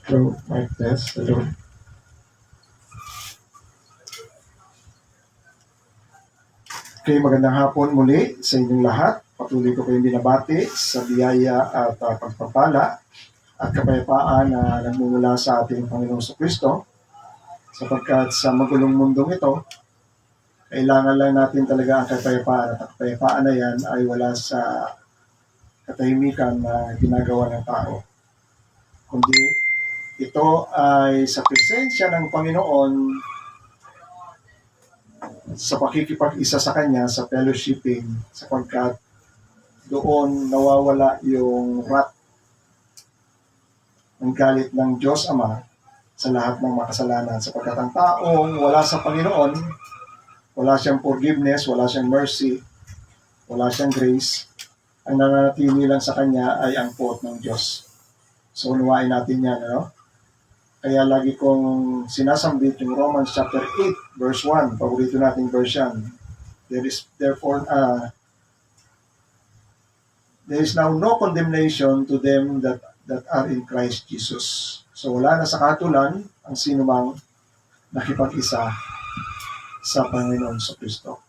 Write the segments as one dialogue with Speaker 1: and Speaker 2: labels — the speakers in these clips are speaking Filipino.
Speaker 1: Hello, mic test. Hello. Okay, magandang hapon muli sa inyong lahat. Patuloy ko kayong binabati sa biyaya at pagpapala at kapayapaan na nagmumula sa ating Panginoong Kristo. Sapagkat sa magulong mundong ito, kailangan lang natin talaga ang kapayapaan. At ang kapayapaan na yan ay wala sa katahimikan na ginagawa ng tao. Kundi ito ay sa presensya ng Panginoon, sa pakikipag-isa sa Kanya, sa fellowshipping, sapagkat doon nawawala yung wrath ng galit ng Diyos Ama sa lahat ng makasalanan. Sapagkat ang taong wala sa Panginoon, wala siyang forgiveness, wala siyang mercy, wala siyang grace, ang nananatili lang sa Kanya ay ang puot ng Diyos. So unawain natin yan, ano? Kaya lagi kong sinasambit yung Romans chapter 8, verse 1, paborito nating verse yan. There is now no condemnation to them that are in Christ Jesus. So wala na sa katulan ang sinumang nakipag-isa sa Panginoon sa Kristo.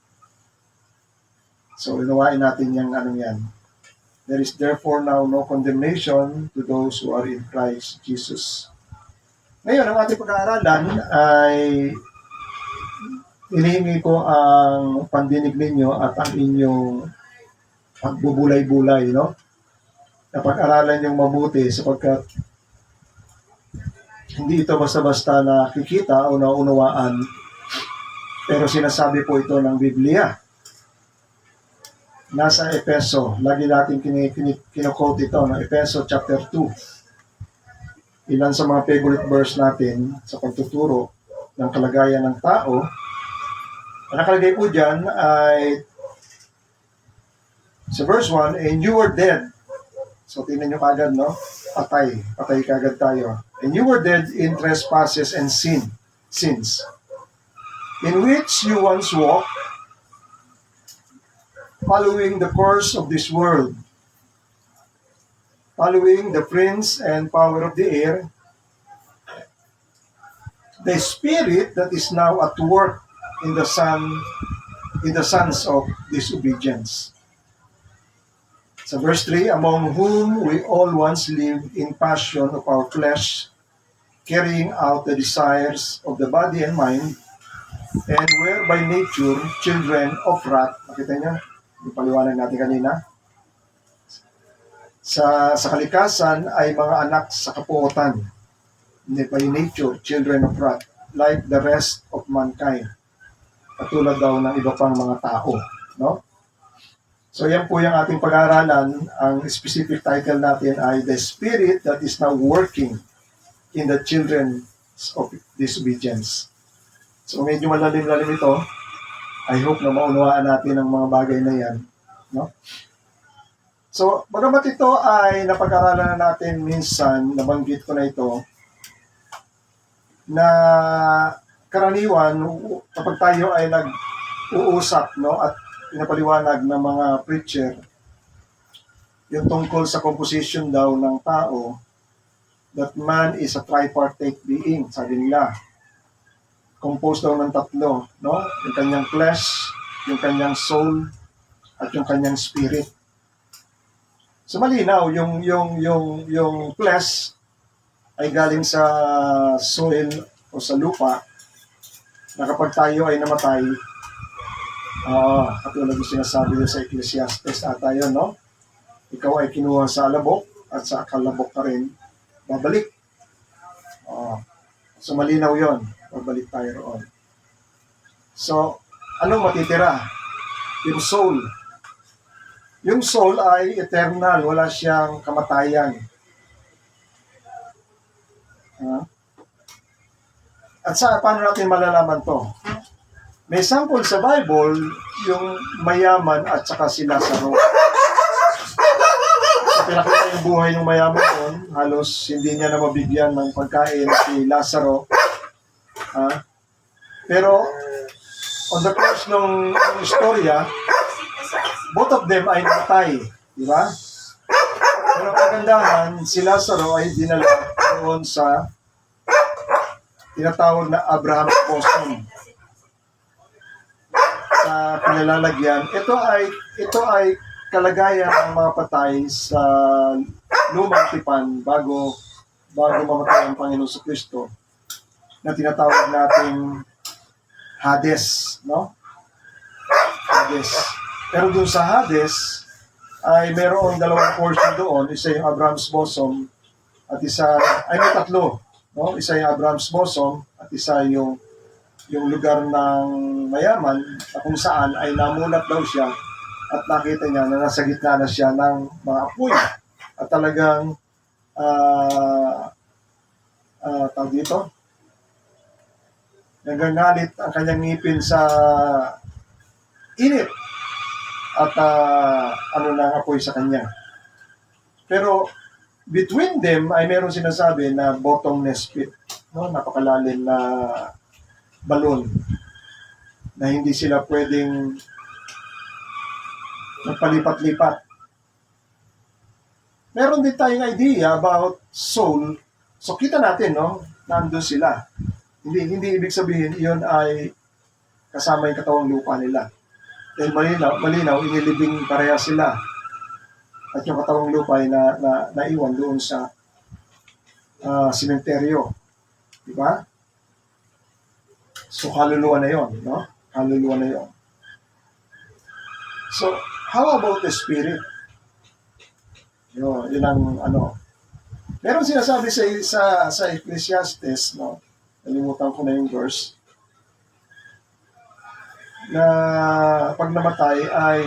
Speaker 1: So unawain natin yung yan. There is therefore now no condemnation to those who are in Christ Jesus. Ngayon, ang ating pag-aaralan ay hinihingi ko ang pandinig ninyo at ang inyong pagbubulay-bulay, no? Na pag-aralan yung mabuti sapagkat hindi ito basta-basta nakikita o naunawaan, pero sinasabi po ito ng Biblia. Nasa Efeso, lagi natin kino-quote ito, no? Efeso chapter 2. Ilan sa mga favorite verse natin sa pagtuturo ng kalagayan ng tao. Ang nakalagay po dyan ay sa verse 1, and you were dead. So tingnan nyo kagad, no? Patay kagad tayo. And you were dead in trespasses and sins, in which you once walked, following the course of this world, following the prince and power of the air, the spirit that is now at work in the sons of disobedience. Sa verse 3, among whom we all once lived in passion of our flesh, carrying out the desires of the body and mind, and were by nature children of wrath. Nakita niyo? Yung paliwanag natin kanina. Sa kalikasan ay mga anak sa kapuotan. By nature, children of wrath, like the rest of mankind. Katulad daw ng iba pang mga tao. No? So yan po yung ating pag-aaralan. Ang specific title natin ay The Spirit that is now working in the children of disobedience. So medyo malalim-lalim ito. I hope na maunawaan natin ang mga bagay na yan. No? So, bagamat ito ay napag-aralan na natin minsan, nabanggit ko na ito, na karaniwan, kapag tayo ay nag-uusap, no, at pinapaliwanag ng mga preacher, yung tungkol sa composition daw ng tao, that man is a tripartite being, sabi nila. Composed daw ng tatlo, no? Yung kanyang flesh, yung kanyang soul, at yung kanyang spirit. So malinaw, yung flesh ay galing sa soil o sa lupa, na kapag tayo ay namatay, katulad yung sinasabi sa Ecclesiastes ata yun, no? Ikaw ay kinuha sa alabok at sa kalabok ka rin babalik. So malinaw yon, babalik tayo roon. So, anong matitira? Yung soul. Yung soul ay eternal, wala siyang kamatayan. At paano natin malalaman to? May sample sa Bible, yung mayaman at saka si Lazaro. So, pinakita yung buhay ng mayaman doon, halos hindi niya na mabigyan ng pagkain si Lazaro. Pero, on the course ng istorya, both of them ay namatay. Di ba? Pero kagandahan, si Lazaro ay dinala doon sa tinatawag na Abraham's bosom sa pinalalagyan. Ito ay kalagayan ng mga patay sa lumang tipan bago mamatay ang Panginoon sa Kristo, na tinatawag nating Hades, no? Hades. Pero doon sa Hades ay mayroong dalawang portion doon. Isa yung Abraham's bosom at isa ay may tatlo, no? Isa yung Abraham's bosom at isa yung lugar ng mayaman, na kung saan ay namulat daw siya at nakita niya na nasa gitna na siya ng mga apoy at talagang tawag dito, nagagalit ang kanyang ngipin sa init at ng apoy sa kanya. Pero between them ay meron sinasabi na bottomless pit, no? Napakalalim na balon na hindi sila pwedeng magpalipat-lipat. Meron din tayong idea about soul. So kita natin, no? Nandun sila. Hindi ibig sabihin iyon ay kasama yung katawang lupa nila. Dahil malinaw, inilibing pareha sila. At yung katawang lupa ay naiwan doon sa sementeryo. Diba? So, kaluluwa na yon, no? Kaluluwa na yon. So, how about the spirit? Yun ang Meron sinasabi sa Ecclesiastes, no? Nalimutan ko na yung verse, na pag namatay ay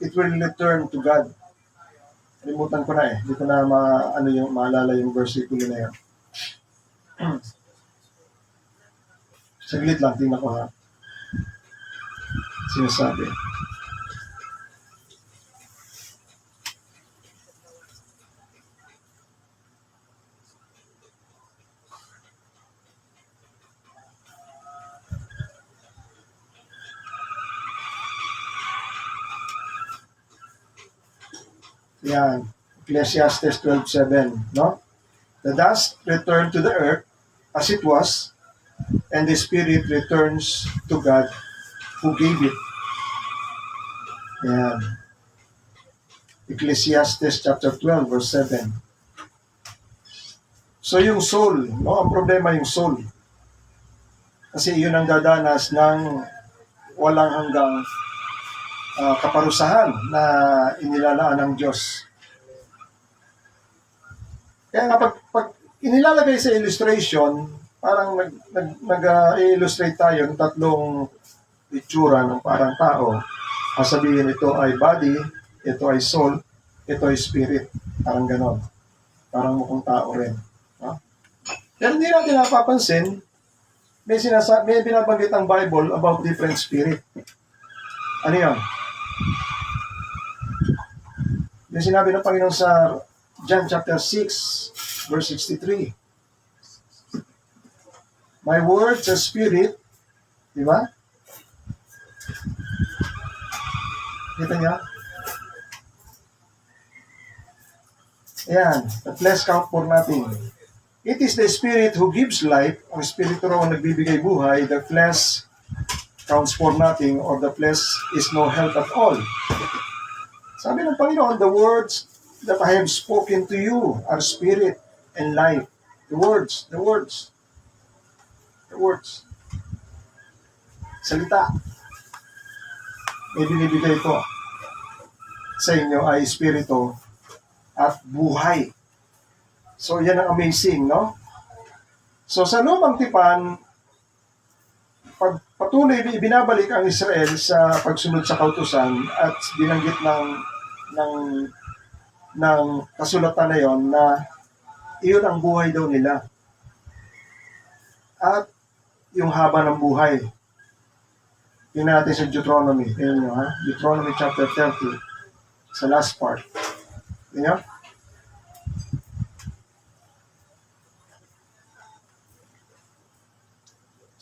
Speaker 1: it will return to God. Nalimutan ko na eh. Hindi ko na maalala yung versikulo na yun. Saglit lang, tingnan ko ha. Sinasabi. Yan. Ecclesiastes 12:7, no? The dust returned to the earth as it was, and the spirit returns to God who gave it. Yan. Ecclesiastes chapter 12, verse 7. So yung soul, no? Ang problema yung soul. Kasi yun ang dadanas ng walang hanggang kaparusahan na inilalaan ng Diyos. Kaya nga pag inilalagay sa illustration, parang nag-illustrate tayo ng tatlong itsura ng parang tao. Sabihin ito ay body, ito ay soul, ito ay spirit. Parang ganon. Parang mukhang tao rin. No? Pero hindi natin napapansin, may binabanggit ang Bible about different spirit. Ano yan? Yung sinabi ng Panginoon sa John chapter 6, verse 63. My words are spirit. Di ba? Kita niya? Ayan. The flesh count for nothing. It is the spirit who gives life. Ang spirito raw ang nagbibigay buhay. The flesh counts for nothing, or the flesh is no help at all. Sabi ng Panginoon, the words that I have spoken to you are spirit and life. The words. Salita. May binibigay ko sa inyo ay espiritu at buhay. So, yan ang amazing, no? So, sa lumang tipan, patuloy ibinabalik ang Israel sa pagsunod sa kautusan at binanggit ng kasulatan na yon na iyon ang buhay daw nila. At yung haba ng buhay. Tingnan natin sa Deuteronomy. Tingnan nyo, ha? Deuteronomy chapter 30. Sa last part. Tingnan nyo?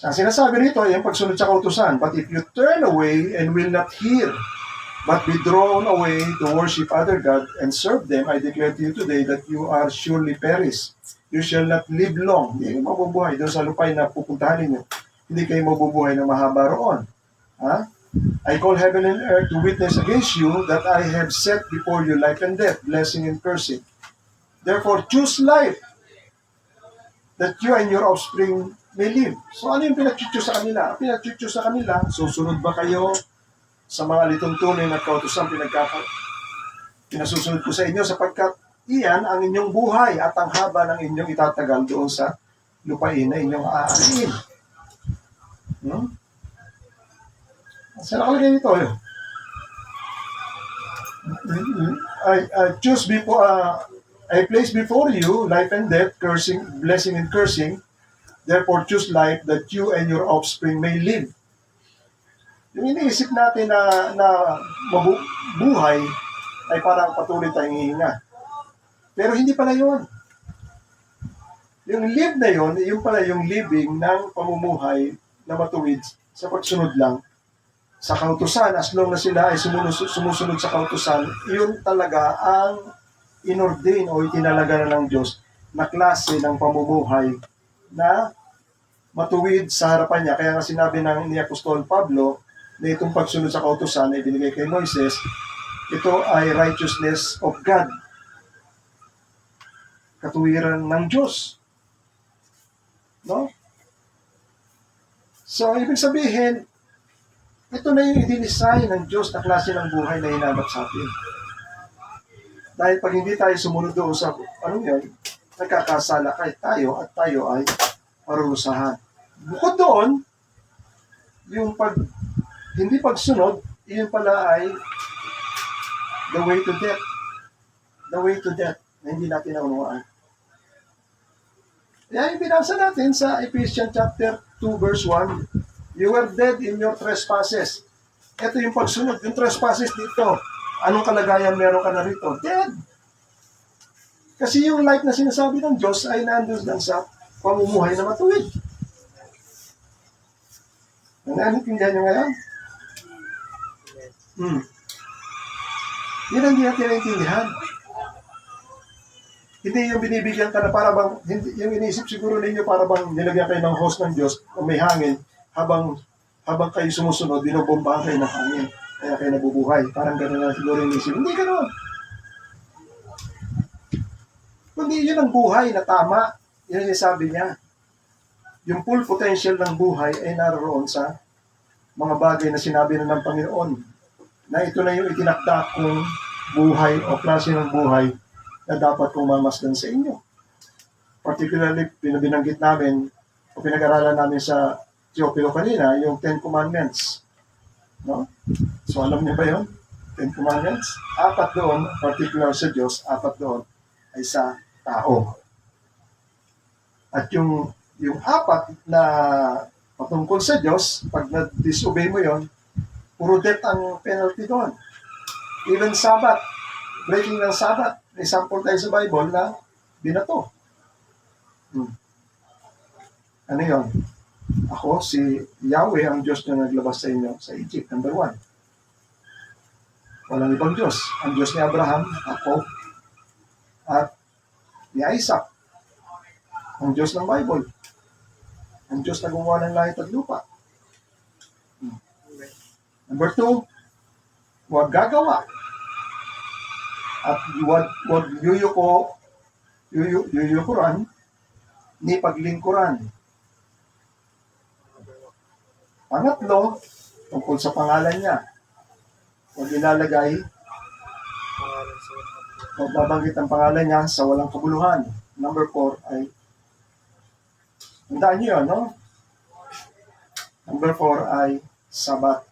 Speaker 1: Ang sinasabi rito ay ang pagsunod sa kautusan. But if you turn away and will not hear but be drawn away to worship other gods and serve them, I declare to you today that you are surely perish. You shall not live long. Hindi kayo mabubuhay doon sa lupay na pupuntahan ninyo. Hindi kayo mabubuhay na mahaba roon. Ha? I call heaven and earth to witness against you that I have set before you life and death, blessing and cursing. Therefore, choose life, that you and your offspring may live. So ano yung pinag-choose sa kanila? Pinag-choose sa kanila, susunod ba kayo sa mga lituntunin at kautusan pinasusunod ko sa inyo sapagkat iyan ang inyong buhay at ang haba ng inyong itatagal doon sa lupain na inyong aaliin. Saan nakalagay nito? I place before you life and death, cursing, blessing and cursing. Therefore, choose life that you and your offspring may live. Yung iniisip natin na buhay ay parang patuloy tayong hihinga. Pero hindi pala yun. Yung live na yun, yung pala yung living ng pamumuhay na matuwid sa pagsunod lang sa kautusan. As long na sila ay sumusunod sa kautusan, yun talaga ang inordain o itinalaga na ng Diyos na klase ng pamumuhay na matuwid sa harapan niya. Kaya nga sinabi ni Apostol Pablo na itong pagsunod sa kautusan na ibinigay kay Moises, ito ay righteousness of God. Katuwiran ng Diyos. No? So, ibig sabihin, ito na yung i-design ng Diyos na klase ng buhay na hinanap sa atin. Dahil pag hindi tayo sumunod doon sa, nagkakasala tayo at tayo ay parurusahan. Bukod doon, yung hindi pagsunod, yun pala ay the way to death. The way to death na hindi natin naunawaan. Kaya yung binasa natin sa Ephesians chapter 2 verse 1, you were dead in your trespasses. Ito yung pagsunod, yung trespasses dito. Anong kalagayan meron ka na rito? Dead. Kasi yung life na sinasabi ng Diyos ay nandun lang sa pamumuhay na matuwid. Nanintindihan nyo ngayon? Yun ang hindi natin naintindihan. Hindi yung binibigyan ka na para bang, yung inisip siguro ninyo para bang nilagyan kayo ng host ng Diyos o may hangin habang kayo sumusunod, binobombahan kayo ng hangin. Kaya kayo nabubuhay. Parang gano'n na siguro yung inisip. Hindi gano'n. Kundi yun ang buhay na tama. Yun yung sabi niya. Yung full potential ng buhay ay naroon sa mga bagay na sinabi na ng Panginoon. Na ito na yung itinakda kong buhay o klase ng buhay na dapat kong mamasdan sa inyo. Particularly, binanggit namin o pinag-aralan namin sa Teopilo kanina, yung 10 Commandments. No? So alam niyo ba yun? 10 Commandments? 4 doon, particular sa Diyos, 4 doon ay sa tao. At yung 4 na patungkol sa Diyos, pag na-disobey mo yon, puro death ang penalty doon. Even Sabbath, breaking ng Sabbath, may sample tayo sa Bible na binato. Ano yon? Ako, si Yahweh, ang Diyos na naglabas sa inyo sa Egypt, number 1. Walang ibang Diyos. Ang Diyos ni Abraham, ako, at ni Isaac. Ang Diyos ng Bible. Ang Diyos na gumawa ng langit at lupa. Number 2, huwag gagawa. At huwag yuyukuran, ni paglingkuran. Pangatlo, tungkol sa pangalan niya. Huwag ilalagay, huwag babanggit ang pangalan niya sa walang kabuluhan. Number 4 ay, tandaan niyo yun, no? Number 4 ay Sabat.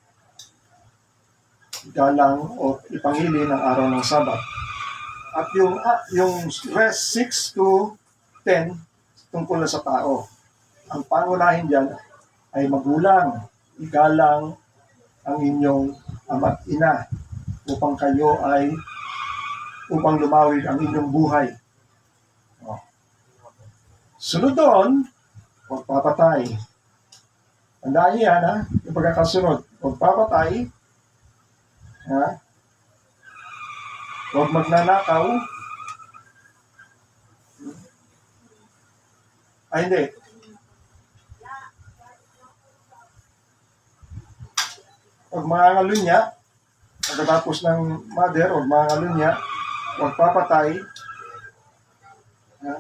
Speaker 1: Galang o ipangili ng araw ng Sabat. At yung rest 6 to 10, tungkol na sa tao. Ang pangunahin dyan ay magulang, igalang ang inyong ama at ina upang lumawig ang inyong buhay. Sunod doon, huwag papatay. Tandaan niyo yan, ha? Yung pagkakasunod, huwag papatay, ha? huwag magnanakaw. Ay, hindi. Huwag mangangalunya. Pagkatapos ng mother, huwag mangangalunya. Huwag papatay. Ha?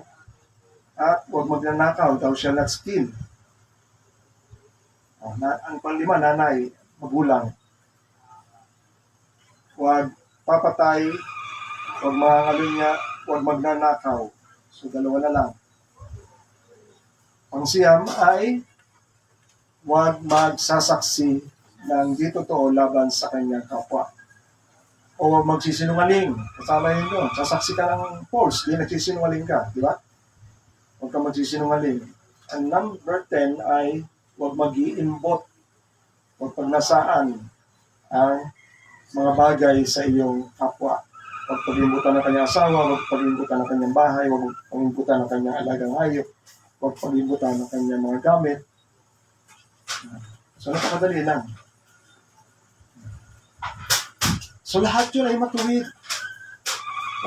Speaker 1: At huwag magnanakaw. Thou shall not steal. Ang panglima, nanay, magulang. Huwag papatay. Huwag mangangalunya. Huwag magnanakaw. So, dalawa na lang. Pangsiyam ay huwag magsasaksi ng di totoo laban sa kanyang kapwa. O huwag magsisinungaling. Kasama yun doon. Sasaksi ka ng false, di nagsisinungaling ka. Di ba? Huwag ka magsisinungaling. And number 10 ay huwag mag-iimbot. Huwag pagnasaan ang mga bagay sa iyong kapwa. Huwag pag-imbutan ng kanyang asawa, huwag pag-imbutan ng kanyang bahay, huwag pag-imbutan ng kanyang alagang hayop, huwag pag-imbutan ng kanyang mga gamit. So, napakadali lang. So, lahat yun ay matuwid.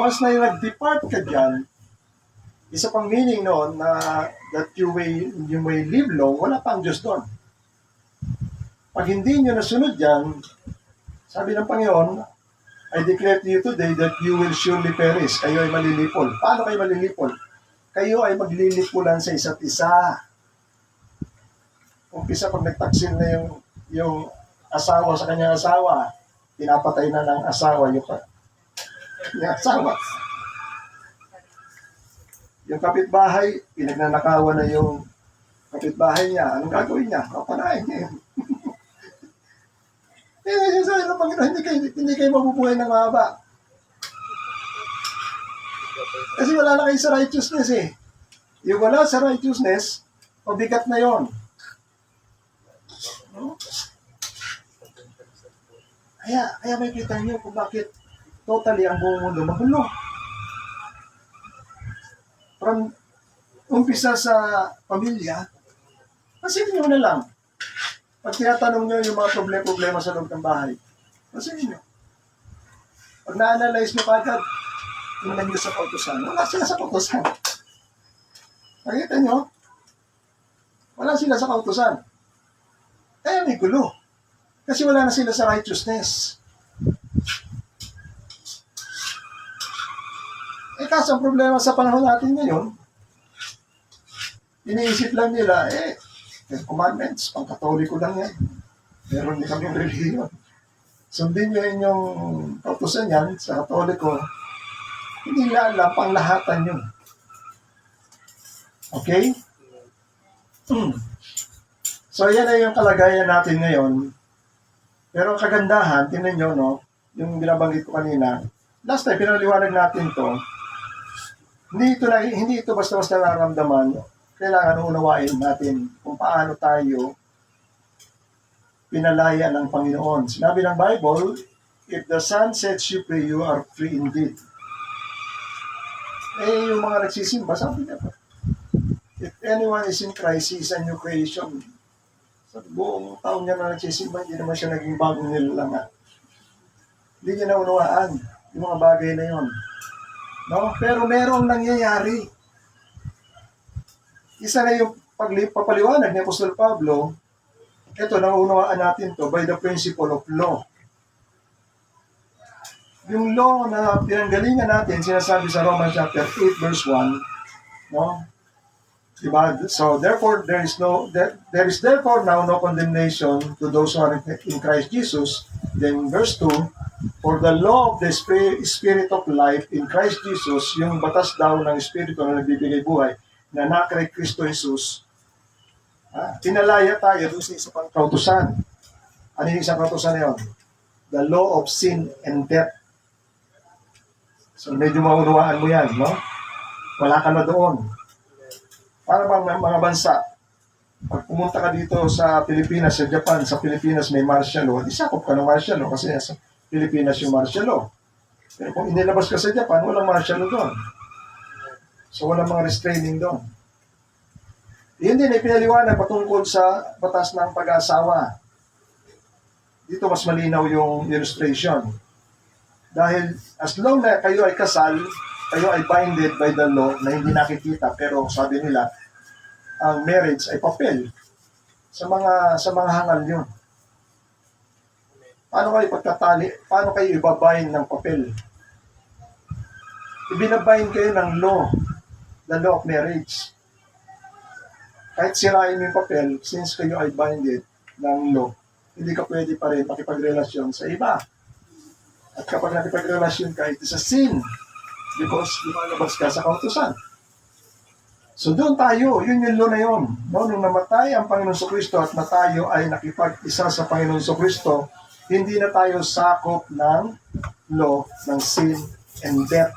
Speaker 1: Once na yung nag-depart ka dyan, isa pang meaning noon na that you may live long, wala pang Diyos doon. Pag hindi nyo nasunod yan, sabi ng Panginoon, I declare to you today that you will surely perish. Kayo ay malilipol. Paano kayo malilipol? Kayo ay maglilipulan sa isa't isa. Umpisa pag nagtaksil na yung asawa sa kanyang asawa, pinapatay na ng asawa yung asawa. Yung kapitbahay, pinagnanakawan na yung kapitbahay niya. Anong gagawin niya? Papanayin niya yun. Sabi ng Panginoon, hindi kayo mabubuhay ng mahaba. Kasi wala na kayo sa righteousness eh. Yung wala sa righteousness, pabigat na yon. Kaya may kita niyo kung bakit totally ang buong mundo magulo. From umpisa sa pamilya, pasinin nyo na lang. Pag tinatanong nyo yung mga problema sa loob ng bahay, pasinin nyo. Pag na-analyze mo kagad, yung nangyari sa kautusan, wala sila sa kautusan. Nakita nyo? Wala sila sa kautusan. Kaya may gulo. Kasi wala na sila sa righteousness. Kaso ang problema sa panahon natin ngayon, iniisip lang nila, Ten Commandments, pang-Katoliko lang yan. Meron din kami religion. Sundin nyo inyong kautusan yan sa Katoliko, hindi nila alam panglahatan yun. Okay? So, yan ay yung kalagayan natin ngayon. Pero ang kagandahan, tingnan nyo, no, yung binabanggit ko kanina, last time, pinaliwanag natin to, hindi ito basta-basta nararamdaman, kailangan unawain natin kung paano tayo pinalaya ng Panginoon. Sinabi ng Bible, if the Son sets you free, you are free indeed. Yung mga nagsisimba, sabi niya pa, if anyone is in Christ, he is a new creation. Sa buong taon niya na nagsisimba, hindi naman siya naging bagong nilalang. Hindi niya naunawaan yung mga bagay na yon. No? Pero merong nangyayari. Isa na yung papaliwanag ni Apostol Pablo, ito, naunawaan natin to by the principle of law. Yung law na pinanggalingan natin, sinasabi sa Romans chapter 8, verse 1, no? Diba? So, therefore, there is therefore now no condemnation to those who are in Christ Jesus. Then, verse 2, for the law of the Spirit of life in Christ Jesus, yung batas daw ng Espiritu na nagbibigay buhay, na kay Kristo Jesus, pinalaya tayo doon sa isang kautusan. Ano yung isang kautusan na yun? The law of sin and death. So, medyo maunawaan mo yan, no? Wala ka na doon. Para bang mga bansa, pag pumunta ka dito sa Pilipinas, sa Japan, sa Pilipinas may martial law, isakop ka ng martial law kasi sa Pilipinas yung martial law. Pero kung inilabas ka sa Japan, walang martial law doon. So, walang mga restraining doon. Yun din ay pinaliwanag patungkol sa batas ng pag-aasawa. Dito mas malinaw yung illustration. Dahil as long na kayo ay kasal, kayo ay binded by the law na hindi nakikita, pero sabi nila, ang marriage ay papel sa mga hangal nyo. Paano kayo pagtatali? Paano kayo ibabind ng papel? Ibinabind kayo ng law, the law of marriage. Kahit sirain mo yung papel, since kayo ay binded ng law, hindi ka pwede pa rin makipagrelasyon sa iba. At kapag nakipagrelasyon ka, it is a sin because lumalabas ka sa kautusan. So doon tayo, yun yung law na yun. No, nung namatay ang Panginoon Kristo at na tayo ay nakipag-isa sa Panginoon Kristo, hindi na tayo sakop ng law ng sin and death.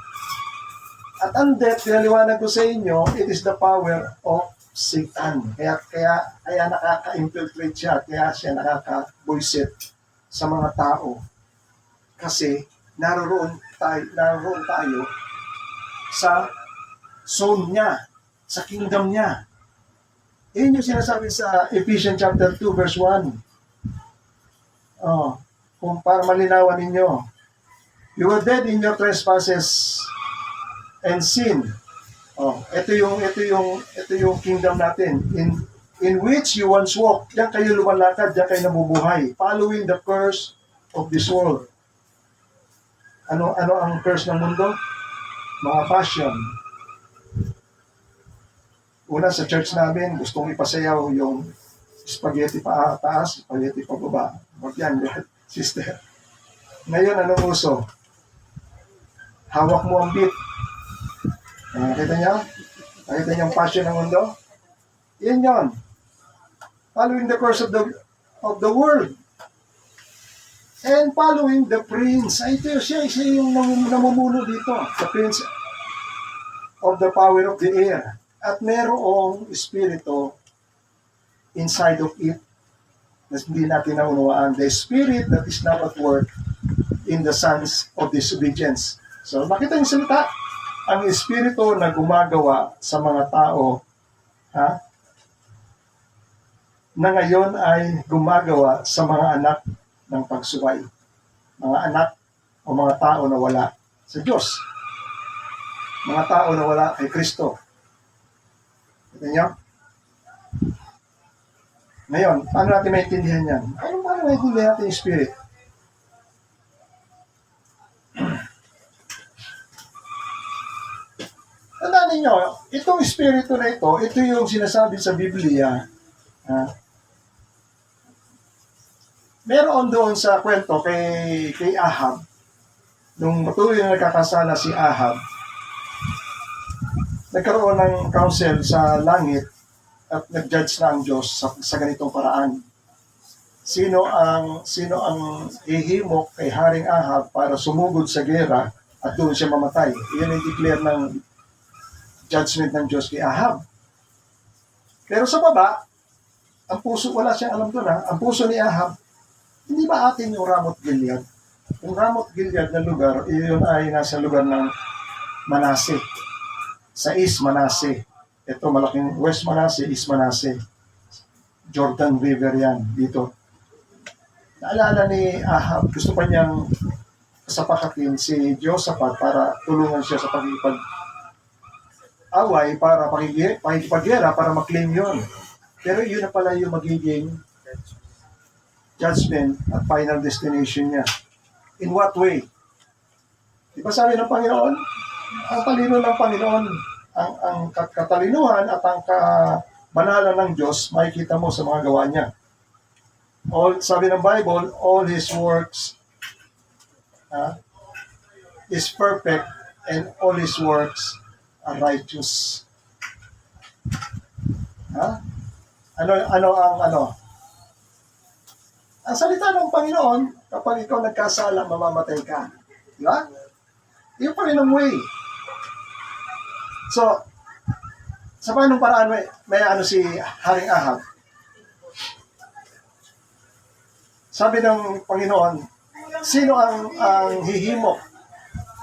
Speaker 1: At ang death, pinaliwanag ko sa inyo, it is the power of Satan. Kaya nakaka-infiltrate siya, kaya siya nakaka-buisit sa mga tao. Kasi naroon tayo sa zone niya, sa kingdom niya. Yun yung sinasabi sa Ephesians chapter 2 verse 1. Kung para malinawan ninyo. You were dead in your trespasses and sin. Ito yung kingdom natin. In which you once walked. Diyan kayo lumalakad, diyan kayo nabubuhay. Following the curse of this world. Ano ang curse ng mundo? Mga passion. Una sa church namin, gustong ipasayaw yung spaghetti pa taas, spaghetti pa baba. Huwag yan, sister. Ngayon, anong uso? Hawak mo ang beat. Nakita niyo? Nakita niyo ang passion ng mundo? Yan yon. Following the course of the world. And following the prince. Ito siya yung namumuno dito. The prince of the power of the air. At merong espiritu inside of it na hindi natin naunawaan. The spirit that is not at work in the sons of disobedience. So, makita yung salita. Ang espiritu na gumagawa sa mga tao, na ngayon ay gumagawa sa mga anak ng pagsuway. Mga anak o mga tao na wala sa Diyos. Mga tao na wala kay Kristo. Kita niyo? Ngayon, paano natin maintindihan yan? Paano maintindihan natin yung spirit? Tandaan ninyo, itong espiritu na ito yung sinasabi sa Biblia. Meron doon sa kwento kay Ahab, nung patuloy na nagkakasala si Ahab, nagkaroon ng council sa langit at nag-judge na ang Diyos sa ganitong paraan. Sino ang hihimok kay Haring Ahab para sumugod sa gera at doon siya mamatay? Iyan ay declare ng judgment ng Diyos kay Ahab. Pero sa baba, ang puso, wala siyang alam doon ang puso ni Ahab, hindi ba atin yung Ramot Gilead? Yung Ramot Gilead na lugar, iyon ay nasa lugar ng Manase. Sa East Manase. Ito malaking West Manase, East Manase. Jordan River yan, dito. Naalala ni Ahab, gusto pa niyang kasapakatin si Jehoshaphat para tulungan siya sa away para pakikipaggera para maklaim yun. Pero yun na pala yung magiging judgment at final destination niya. In what way? Di ba sabi ng Panginoon? Ang talino ng Panginoon, ang katalinuhan at ang kabanalan ng Diyos, makikita mo sa mga gawa niya. Sabi ng Bible, all His works is perfect and all His works are righteous. Ano? Ang salita ng Panginoon, kapag ikaw nagkasala, mamamatay ka. Di ba? Yung Panginoong way. So, sa paanong paraan may si Haring Ahab? Sabi ng Panginoon, sino ang hihimok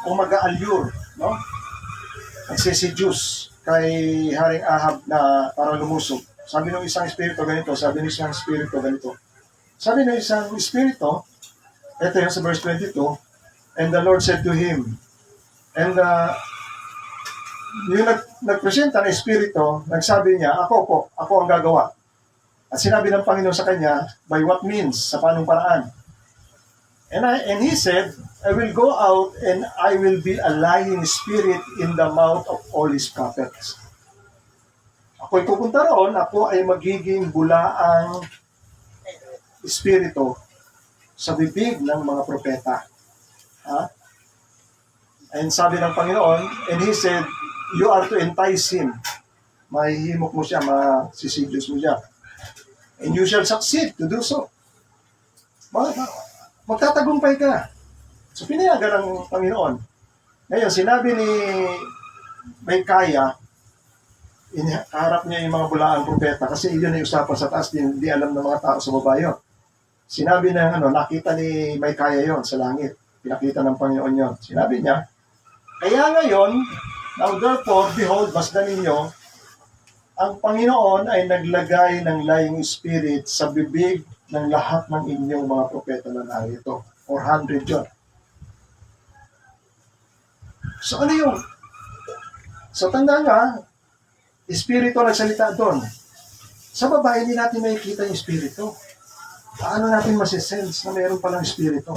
Speaker 1: o mag-aalyur, no? Nagsiseduce kay Haring Ahab na para lumusog. Sabi ng isang espiritu ganito, sabi ng isang espiritu ganito. Sabi ng isang espiritu, ito yung sa verse 22, And the Lord said to him, and yung nagpresenta ng Espiritu, nagsabi niya, ako ang gagawa. At sinabi ng Panginoon sa kanya, by what means, sa panong paraan. And he said, I will go out and I will be a lying spirit in the mouth of all his prophets. Ako'y pupunta roon, ako ay magiging bulaang espiritu sa bibig ng mga propeta. And sabi ng Panginoon, and he said, you are to entice him. Mahihimok mo siya, masisidyos mo siya. And you shall succeed to do so. Magtatagumpay ka. So pinayagan ng Panginoon. Ngayon, sinabi ni Micaiah, harap niya yung mga bulaang propeta kasi iyon ay usapan sa taas, hindi alam ng mga tao sa baba yun. Sinabi ng nakita ni Micaiah yon sa langit. Pinakita ng Panginoon yon. Sinabi niya, kaya ngayon, now therefore, behold, masdan ninyo, ang Panginoon ay naglagay ng lying spirit sa bibig ng lahat ng inyong mga propeta na narito. 400 yun. So ano yun? So tanda nga, espiritu nagsalita doon. Sa babae, hindi natin makikita yung espiritu. Paano natin masisense na mayroon palang espiritu?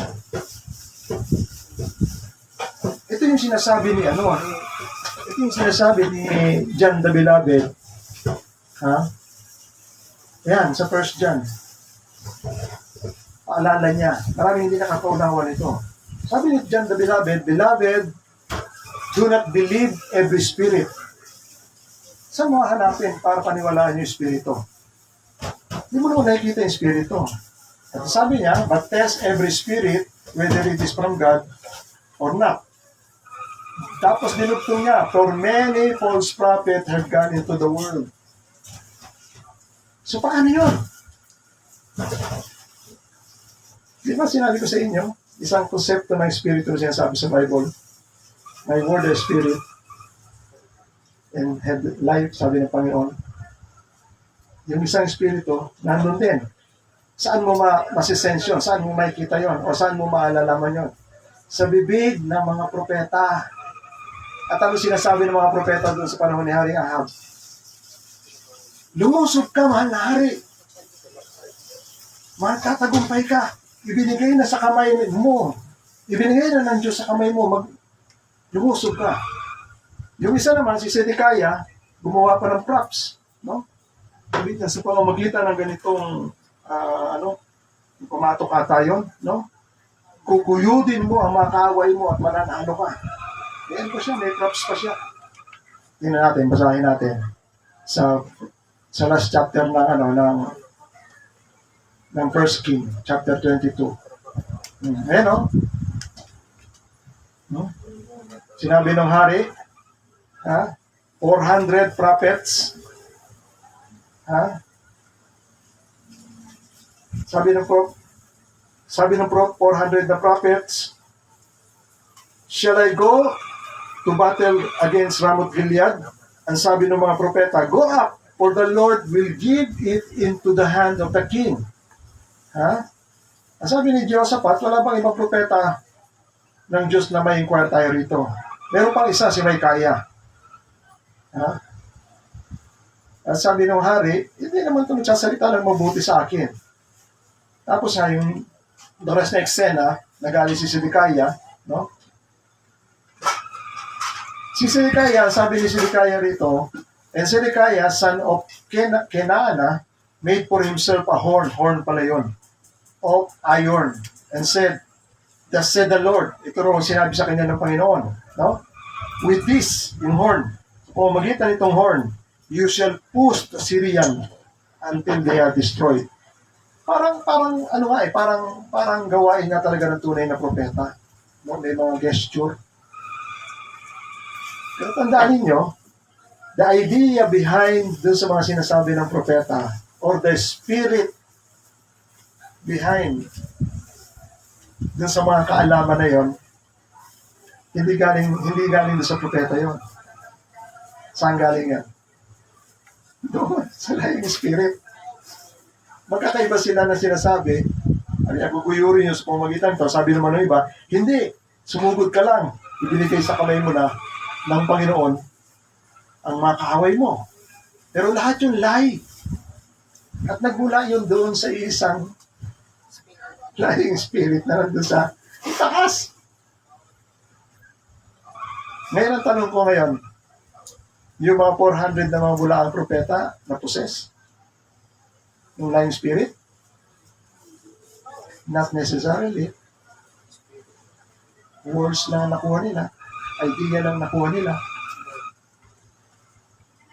Speaker 1: Ito yung sinasabi ni ito yung sinasabi ni John the Beloved. Yan, sa 1 John. Paalala niya. Maraming hindi nakakaunawan ito. Sabi ni John the Beloved, Beloved, do not believe every spirit. Saan mo hanapin para paniwalaan yung espiritu? Hindi mo naman nakikita yung espiritu. At sabi niya, but test every spirit, whether it is from God or not. Tapos dinugtong niya, for many false prophets have gone into the world. So paano yun? Di ba sinabi ko sa inyo, isang konsepto ng espiritu na sinasabi sa Bible, my word is spirit and have life, sabi ng Panginoon. Yung isang espiritu, nandun din. Saan mo masisense yun? Saan mo makikita yun? O saan mo maalalaman yun? Sa bibig ng mga propeta. At ano sinasabi ng mga propeta doon sa panahon ni Haring Ahab? Lumusob ka, mahal na hari. Magtatagumpay ka. Ibinigay na sa kamay mo. Ibinigay na ng Diyos sa kamay mo. Lumusob ka. Yung isa naman, si Zedekiah, gumawa pa ng props. No? Sa pamamagitan ng ganitong pumatok ata yun, no? Kukuyudin mo ang mga kaaway mo at mananalo ka. Yan pa siya, may props pa siya. Tingnan natin, basahin natin sa last chapter ng 1 King, chapter 22. Ayan, no? Sinabi ng hari, 400 prophets, Sabi ng 400 na prophets, shall I go to battle against Ramoth Gilead? Ang sabi ng mga propeta, go up, for the Lord will give it into the hand of the king. Ang sabi ni Jehoshaphat, wala bang ibang propeta ng Diyos na may inquire tayo rito? Meron pang isa, si Micaiah. At sabi ng hari, hindi naman ito nagsasalita ng mabuti sa akin. Tapos yung the rest na eksena, nagali si Zedekiah, no? Si Zedekiah, sabi ni Zedekiah rito, and Zedekiah, son of Kenaana, made for himself a horn pala yun, of iron, and said, thus said the Lord, ito rin sinabi sa kanya ng Panginoon, no? With this, yung horn, kung magitan itong horn, you shall push the Syrian until they are destroyed. Parang gawain nga talaga ng tunay na propeta. No? May mga gesture. Pero tandaan ninyo, the idea behind dun sa mga sinasabi ng propeta or the spirit behind dun sa mga kaalaman na yon, hindi galing dun sa propeta yon. Saan galing yan? Doon, sa lying spirit. Magkakaiba sila na sinasabi, guguyurin yung sa pamagitan to. Sabi naman ng iba, hindi. Sumugod ka lang, ibinigay sa kamay mo na ng Panginoon ang mga kaaway mo. Pero lahat yung lie. At nagmula yun doon sa isang lying spirit na nandun sa taas. Ngayon ang tanong ko ngayon, yung mga 400 na mga bulaang propeta na possess, yung lying spirit, not necessarily. Words lang nakuha nila, idea lang nakuha nila,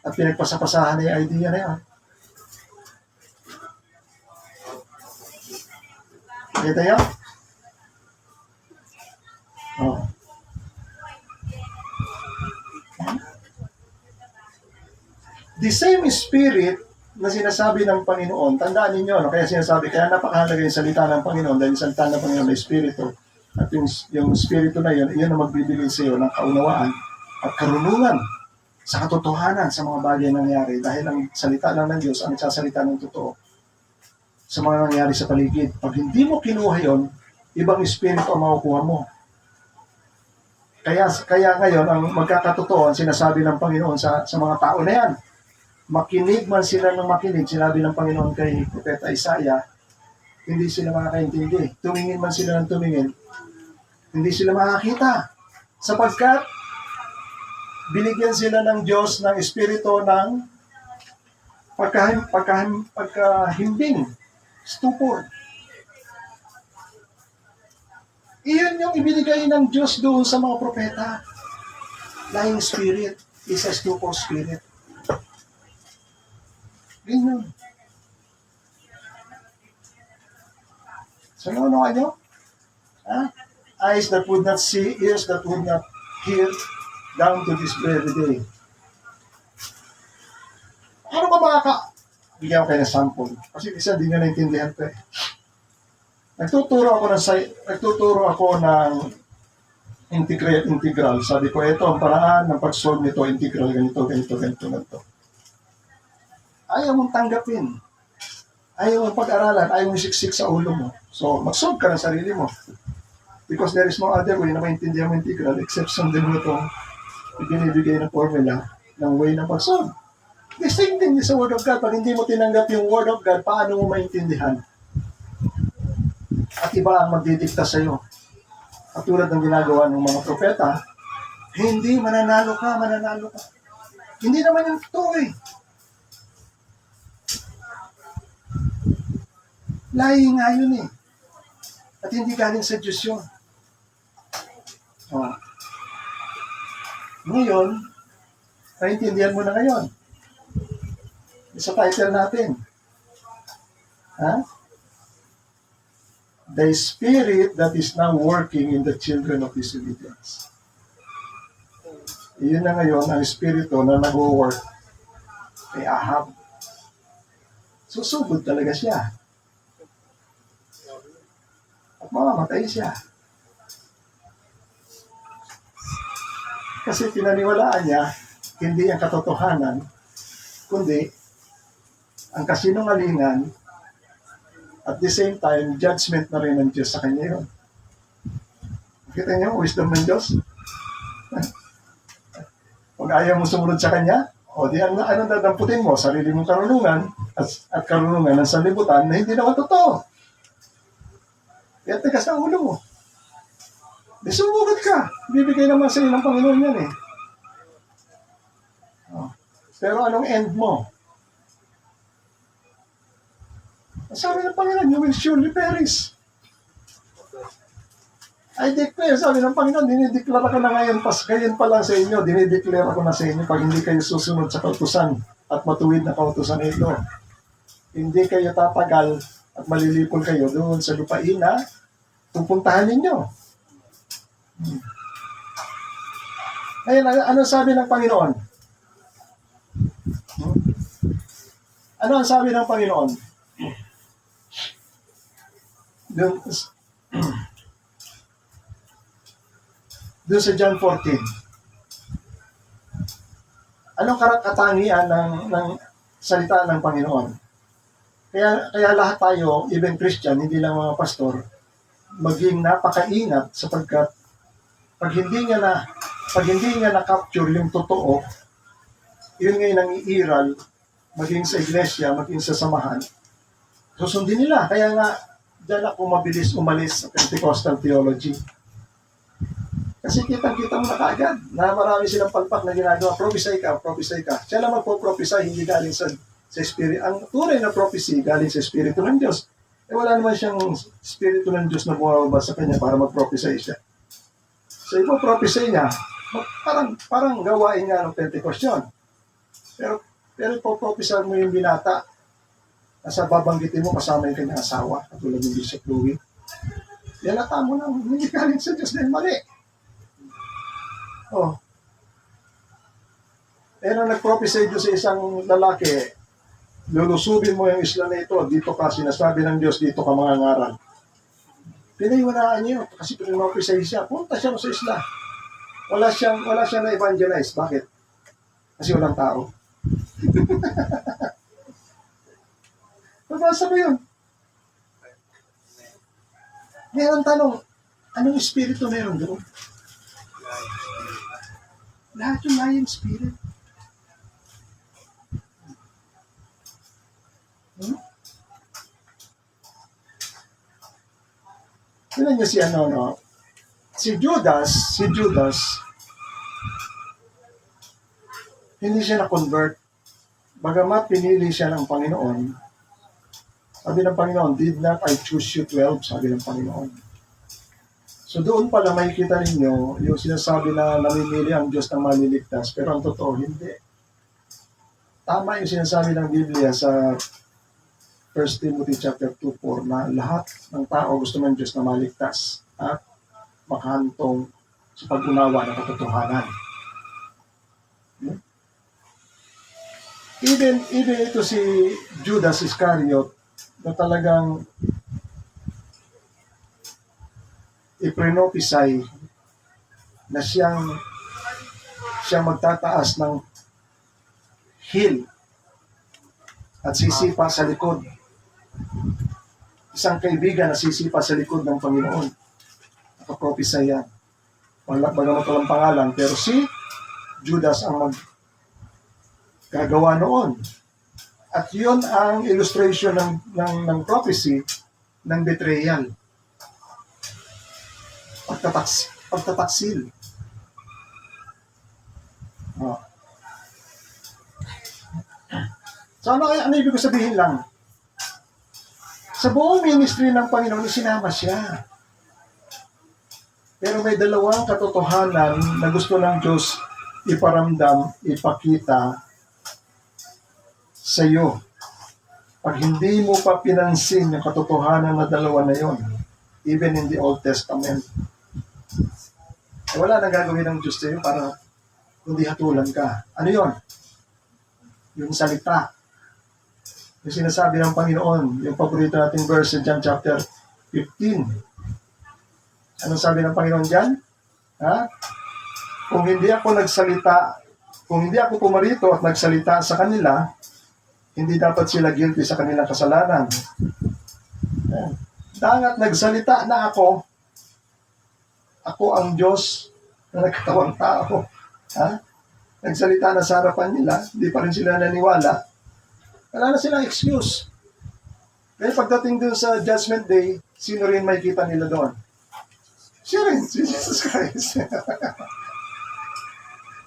Speaker 1: at pinagpasapasahan na yung idea na yun. Kita yun? Oh. The same spirit na sinasabi ng Panginoon, tandaan ninyo, no? Kaya napakahalaga yung salita ng Panginoon dahil yung salita ng Panginoon na Espiritu. At yung Espiritu na yun, iyon ang magbibigay sa iyo ng kaunawaan at karunungan sa katotohanan sa mga bagay na nangyari. Dahil ang salita lang ng Diyos ang nagsasalita ng totoo sa mga nangyari sa paligid. Pag hindi mo kinuha yon, ibang Espiritu ang makukuha mo. Kaya ngayon, ang magkakatotoo, ang sinasabi ng Panginoon sa mga tao na yan, makinig man sila ng makinig, sinabi ng Panginoon kay Propeta Isaiah, hindi sila makakaintindi. Tumingin man sila ng tumingin, hindi sila makakita. Sapagkat, binigyan sila ng Diyos ng Espiritu ng pagkahimbing, stupor. Iyon yung ibinigay ng Diyos doon sa mga propeta. Lying spirit is a stupor spirit. Ganyan. So, ano nyo? Eyes that would not see, ears that would not hear, down to this very day. Ano ba bigyan ko kayo ng sample? Kasi isa di nyo naintindihan ko eh. Nagtuturo ako ng integral. Sabi ko, ito ang paraan ng pag-solve nito, integral, ganito. Ayaw mong tanggapin. Ayaw mong pag-aralan, ayaw mong siksik sa ulo mo. So, mag-solve ka ng sarili mo. Because there is no other way na maintindihan mo integral except sundin mo itong ibinibigay na formula ng way na pag-solve. The same thing sa Word of God. Pag hindi mo tinanggap yung Word of God, paano mo maintindihan? At iba ang magdidikta sa iyo. Katulad ng ginagawa ng mga propeta, hindi, mananalo ka. Hindi naman yung totoo eh. Lying nga yun eh. At hindi galing sa Diyos yun. Oh. Ngayon, naintindihan mo na ngayon. Sa title natin. The Spirit that is now working in the children of disobedience. Iyon na ngayon ang Espiritu na nag-work kay Ahab. Susugod talaga siya. At mamamatay siya. Kasi pinaniwalaan niya, hindi ang katotohanan, kundi ang kasinungalingan, at the same time, judgment na rin ng Diyos sa kanya yun. Kita niyo, wisdom ng Diyos? Pag ayaw mo sumunod sa kanya, o di ano dadamputin mo, sarili mong karunungan, at karunungan ng sanlibutan na hindi naman totoo. Kaya tigas ang ulo mo. Di sumugot ka. Bibigay naman sa iyo ng Panginoon yan eh. Pero anong end mo? Sabi ng Panginoon, you will surely perish. I declare, sabi ng Panginoon, dinideklara ko na ngayon pa lang sa inyo, dinideklara ko na sa inyo pag hindi kayo susunod sa kautusan at matuwid na kautusan ito. Hindi kayo tatagal at malilipol kayo doon sa lupain na pupuntahan ninyo. Ngayon, ano sabi ng Panginoon? Ano ang sabi ng Panginoon? Doon sa John 14. Anong katangian ng salita ng Panginoon? Kaya lahat tayo, even Christian, hindi lang mga pastor, maging napakaingat sapagkat Pag hindi niya na-capture yung totoo, yun ngayon ang iiral, maging sa iglesia, maging sa samahan, susundin nila. Kaya nga, dyan ako mabilis umalis sa Pentecostal theology. Kasi kitang-kita mo na kaagad na marami silang palpak na ginagawa. Prophesy ka. Siya lang magpo-prophesy, hindi galing sa Spirit. Ang tunay na prophecy galing sa Espiritu ng Diyos. Wala naman siyang Espiritu ng Diyos na bumababa sa kanya para mag-prophesy siya. So, ipo-prophesy niya, parang gawain niya ng Pentecost yun. Pero ipo-prophesy mo yung binata. Nasa babanggitin mo kasama yung kanyang asawa, katulad ng Bishop Louie. Yalata mo na, hindi galing sa Diyos dahil mali. Oh. Pero nag-prophesy doon sa isang lalaki, lulusubin mo yung isla na ito, dito ka, sinasabi ng Diyos, dito ka mangangaral. Pinayunaan niyo kasi pinag-prophesy siya, punta siya sa isla. Wala siyang na-evangelize. Bakit? Kasi walang tao. Mabasa mo yun. Ngayon ang tanong, anong espiritu meron doon? Lahat yung lying spirit. Tignan niyo si Judas, hindi siya na-convert. Bagamat pinili siya ng Panginoon, sabi ng Panginoon, did not I choose you 12, sabi ng Panginoon. So doon pala makikita ninyo yung sinasabi na namimili ang Diyos ng maliligtas, pero ang totoo, hindi. Tama yung sinasabi ng Biblia sa 1 Timothy chapter 2:4 na lahat ng tao gusto ng Diyos na maligtas at makahantong sa pag-unawa ng katotohanan. Even ito si Judas Iscariot na talagang iprenopisay na siyang magtataas ng hill at sisipa sa likod. Isang kaibigan na sisipa sa likod ng Panginoon. Nakapropisay yan. Bagamat walang pangalan, pero si Judas ang gagawa noon. At yun ang illustration ng prophecy ng betrayal. Pagtataksil. Oh. So ano ibig ko sabihin lang? Sa buong ministry ng Panginoon, isinama siya. Pero may dalawang katotohanan na gusto ng Diyos iparamdam, ipakita sa iyo. Pag hindi mo pa pinansin yung katotohanan na dalawa na yon, even in the Old Testament, wala nang gagawin ng Diyos sa iyo para hindi hatulan ka. Ano yon? Yung salita. Yung sinasabi ng Panginoon, yung paborito nating verse sa John chapter 15. Anong sabi ng Panginoon dyan? Kung hindi ako pumarito at nagsalita sa kanila, hindi dapat sila guilty sa kanilang kasalanan. Dangat nagsalita na ako ang Diyos na nagkatawang tao. Nagsalita na sa harapan nila, hindi pa rin sila naniwala. Wala na silang excuse. Kaya pagdating doon sa Judgment Day, sino rin makikita nila doon? Siya rin, si Jesus Christ.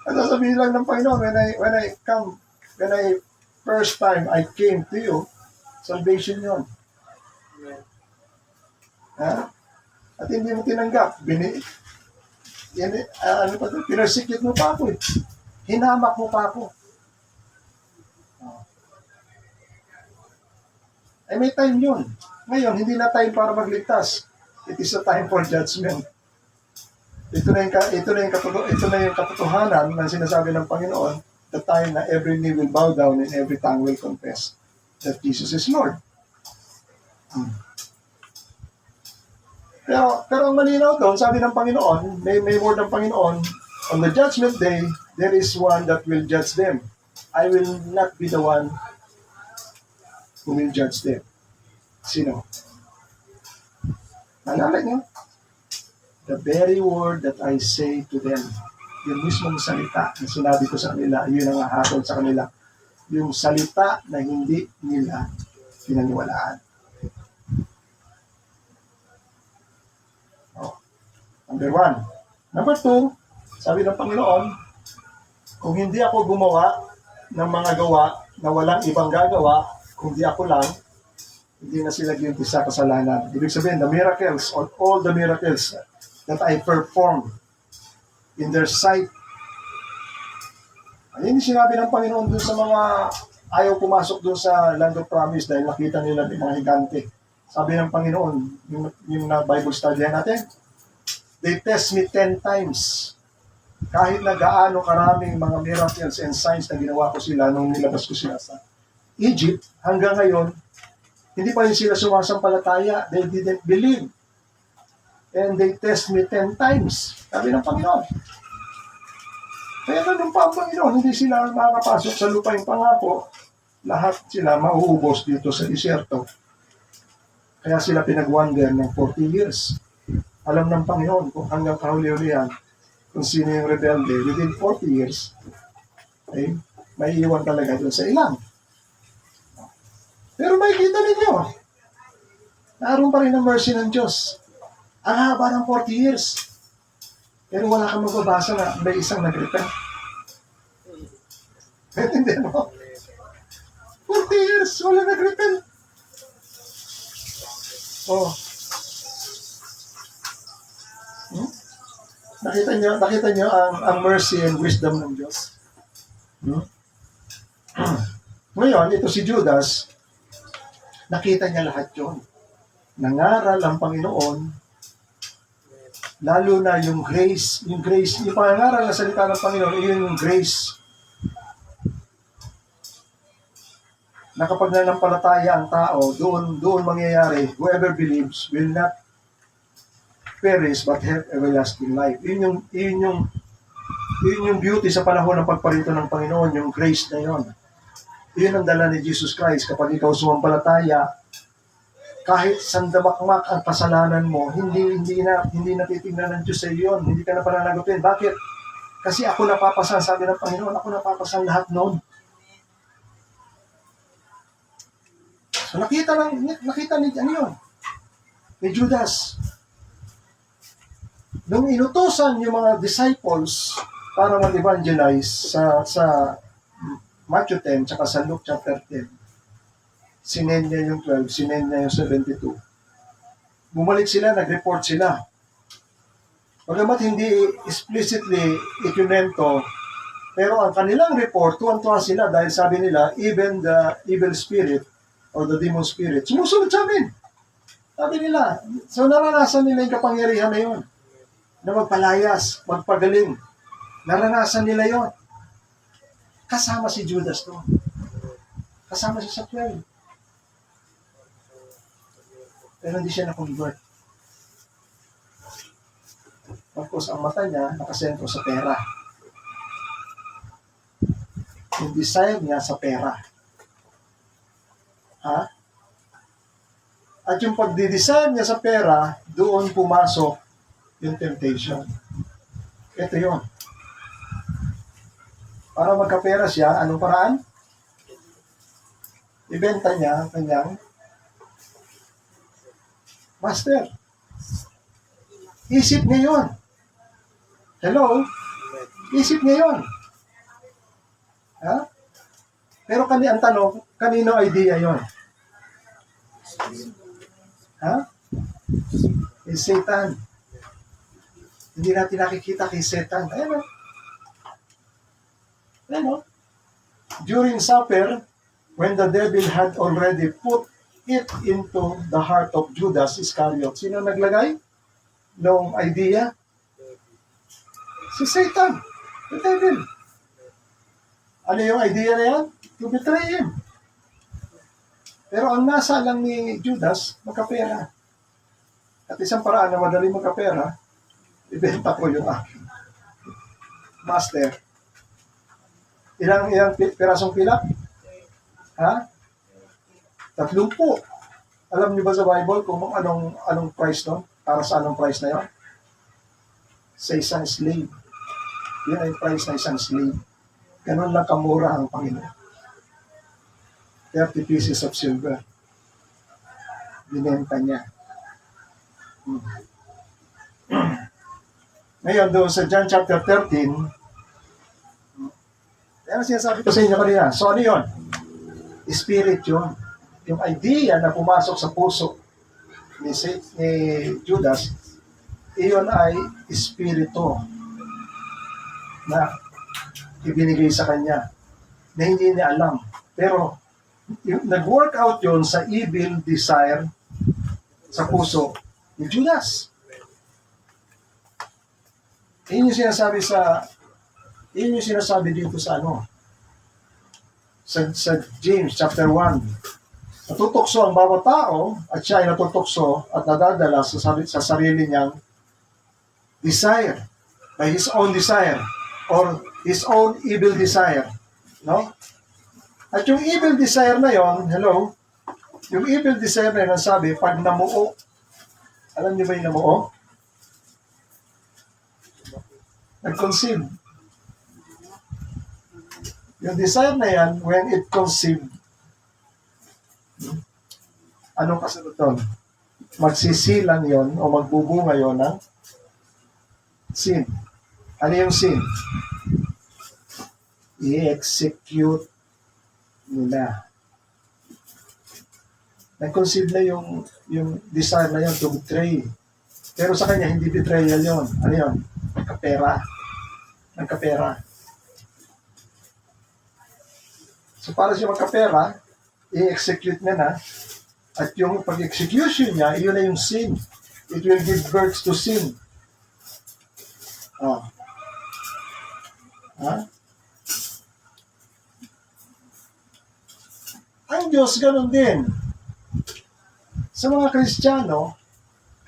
Speaker 1: At sasabihin lang ng Panginoon, when I first time I came to you, salvation yun. At hindi mo tinanggap. Pinersikit mo pa ako eh. Hinamak mo pa ako. Ay may time yun. Ngayon, hindi na time para magligtas. It is a time for judgment. Ito na yung katotohanan na sinasabi ng Panginoon, the time na every knee will bow down and every tongue will confess that Jesus is Lord. Pero ang malinaw doon, sabi ng Panginoon, may word ng Panginoon, on the judgment day, there is one that will judge them. I will not be the one who will judge them. Sino? Nalala niyo? the very word that I say to them. Yung mismong salita na sinabi ko sa kanila, yun ang hahatol sa kanila. Yung salita na hindi nila pinaniwalaan. Oh. Number 1. Number 2, sabi ng Panginoon, kung hindi ako gumawa ng mga gawa na walang ibang gagawa, kung di ako lang, hindi na sila guilty sa kasalanan. Ibig sabihin, the miracles, or all the miracles that I perform in their sight. Ayun yung sinabi ng Panginoon dun sa mga ayaw pumasok dun sa land of promise dahil nakita nila ng mga higante. Sabi ng Panginoon, yung na Bible study natin, they test me 10 times. Kahit na gaano karaming mga miracles and signs na ginawa ko sila nung nilabas ko sila sa Egypt, hanggang ngayon, hindi pa rin sila sumasampalataya. They didn't believe. And they test me 10 times. Sabi ng Panginoon. Kaya ganun pa ang Panginoon, hindi sila makakapasok sa lupa yung pangako. Lahat sila mauubos dito sa disyerto. Kaya sila pinag-wonder ng 40 years. Alam ng Panginoon kung hanggang kahuli-hulihan, kung sino yung rebelde, within 40 years, okay, may iwan talaga doon sa ilang. Pero makikita ninyo, naroon pa rin ang mercy ng Diyos. Ang haba ng 40 years. Pero wala kang magbabasa na may isang nag-repent. Hindi mo? 40 years, wala nag-repent. Oh. Nakita niyo ang mercy and wisdom ng Diyos. Ngayon, ito si Judas, nakita niya lahat yun. Nangaral ang Panginoon, lalo na yung grace, yung pangangaral na salita ng Panginoon, yun yung grace. Na kapag nanampalataya ang tao, doon mangyayari, whoever believes will not perish but have everlasting life. Yun yung beauty sa panahon ng pagparito ng Panginoon, yung grace na yun. Yun ang dala ni Jesus Christ. Kapag ikaw sumampalataya, kahit sandamakmak ang kasalanan mo, hindi na titignan ng Diyos sa iyo yun. Hindi ka na pananagutin. Bakit? Kasi ako napapasan, sabi ng Panginoon, ako napapasan lahat noon. So nakita ni ano yun? Ni Judas. Nung inutosan yung mga disciples para mag-evangelize sa Matthew 10 tsaka sa Luke chapter 10, sinend niya yung 12, sinend niya yung 72. Bumalik sila, nag-report sila. Bagamat hindi explicitly ikunento, pero ang kanilang report, tuwan-tuwa sila dahil sabi nila, even the evil spirit or the demon spirit, sumusunod sa amin. Sabi nila, so naranasan nila yung kapangyarihan na yun. Na magpalayas, magpagaling. Naranasan nila yon. Kasama si Judas to. Kasama siya sa 12. Pero hindi siya na-convert. Tapos ang mata niya nakasentro sa pera. Yung desire niya sa pera. Ha? At yung pagdi-desire niya sa pera, doon pumasok yung temptation. Ito yun. Para magkapera siya, anong paraan? Ibenta niya ang kanyang master. Isip niya yun. Hello? Isip niya yun. Ha? Pero ang tanong, kanino idea yun? Ha? Is Satan. Hindi natin nakikita kay Satan. Ayun o. Ayun o. During supper, when the devil had already put it into the heart of Judas Iscariot, sino naglagay ng idea? Si Satan. The devil. Ano yung idea na yan? To betray him. Pero ang nasa lang ni Judas, magkapera. At isang paraan na madali magkapera, ibenta ko yung aking master. Ilang pirasong pilak? Ha? 30. Alam niyo ba sa Bible kung anong price nun? Para sa anong price na yun? sa isang slave. Yun ay price ng isang slave. Ganun lang kamura ang Panginoon. 30 pieces of silver. Binenta niya. Ngayon, doon sa John chapter 13, kaya sinasabi ko sa inyo kanina, so ano yun? Spirit yun. Yung idea na pumasok sa puso ni Judas, iyon ay espiritu na ibinigay sa kanya na hindi niya alam. Pero nag-work out yun sa evil desire sa puso ni Judas. Yun yung sinasabi dito sa sa James chapter 1. Natutokso ang bawat tao at siya ay natutokso at nadadala sa sarili niyang desire, by his own desire or his own evil desire. No? At yung evil desire na yon, yung evil desire na yun, sabi, pag namuo, alam niyo ba yung namuo? Nag-conceive. Yung desire na yan, when it conceived, anong kasunod doon? Magsisilang yon o magbubunga yon ng sin. Ano yung sin? I-execute nila. Nag-conceive na yung desire na yon to betray. Pero sa kanya, hindi betrayal yon. Ano yon? Nagkapera. So para siya magkapera, i-execute niya na. At yung pag-execution niya, iyon na yung sin. It will give birth to sin. Oh. Ha? Ang Diyos, ganun din. Sa mga Kristiyano,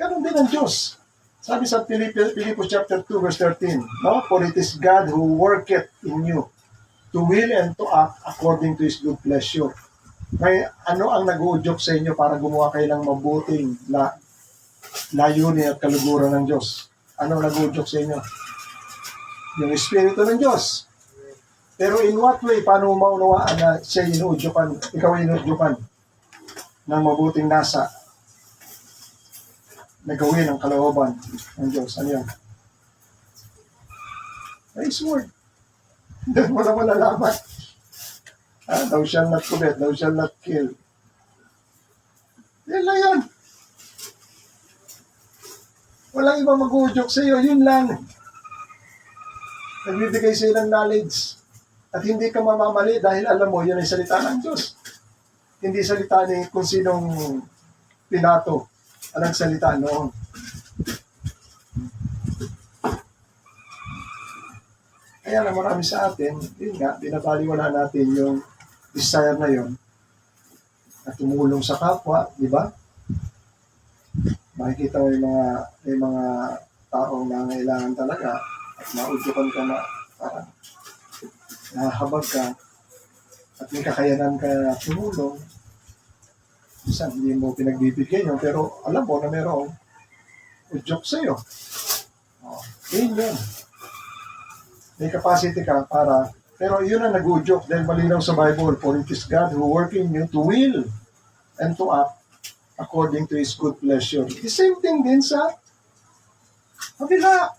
Speaker 1: ganun din ang Diyos. Sabi sa Philippians chapter 2 verse 13, no? For it is God who worketh in you to will and to act according to His good pleasure. May ano ang nag-uudyok sa inyo para gumawa kayo ng mabuting layunin at kaluguran ng Diyos? Ano ang nag-uudyok sa inyo? Yung Espiritu ng Diyos. Pero in what way, paano maunawaan na siya inuudyokan, ikaw inuudyokan ng mabuting nasa na gawin ang kalooban ng Diyos? Ano yan? His word. Doon mo na malalaman. Thou shall not commit, thou shall not kill. Yan lang yan. Walang iba mag-uudyok sa iyo, yun lang. Nagbibigay sa iyo ng knowledge. At hindi ka mamamali dahil alam mo, yun ay salita ng Diyos. Hindi salita ni kung sinong Pilato. Alang salita noon. Kaya na marami sa atin, yun nga, binabaliwala natin yung desire na yun at tumulong sa kapwa, di ba? Makikita mo yung mga taong nangailangan talaga at maudyokan ka na parang nahabag ka at may kakayanan ka na tumulong. Minsan, hindi mo pinagbibigyan yun, pero alam mo na mayroong udyok sa'yo. Yun. May capacity ka para, pero yun ang nag-udyok dahil malinaw sa Bible, for it is God who work in you to will and to act according to His good pleasure. The same thing din sa kabila.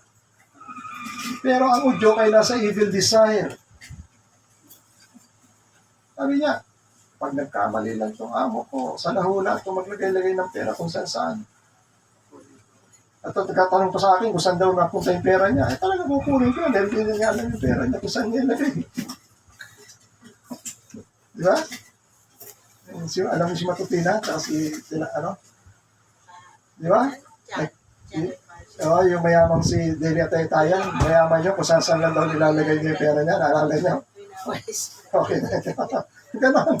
Speaker 1: Pero ang udyok ay nasa evil desire. Sabi niya, pag nagkamali lang itong amo ko, sana hula ito maglagay-lagay ng pera kung saan. At nagkatanong pa sa akin kung saan daw napunta yung pera niya. Talaga pupunin ko yan dahil hindi niya alam yung pera niya kung saan niya ilagay. Di ba? Alam mo si Matutina, at si, di ba? Yung mayamang si Delia Taytayan, mayaman niya kung saan lang daw nilalagay niya yung pera niya, naalala niya. Okay. Ganon.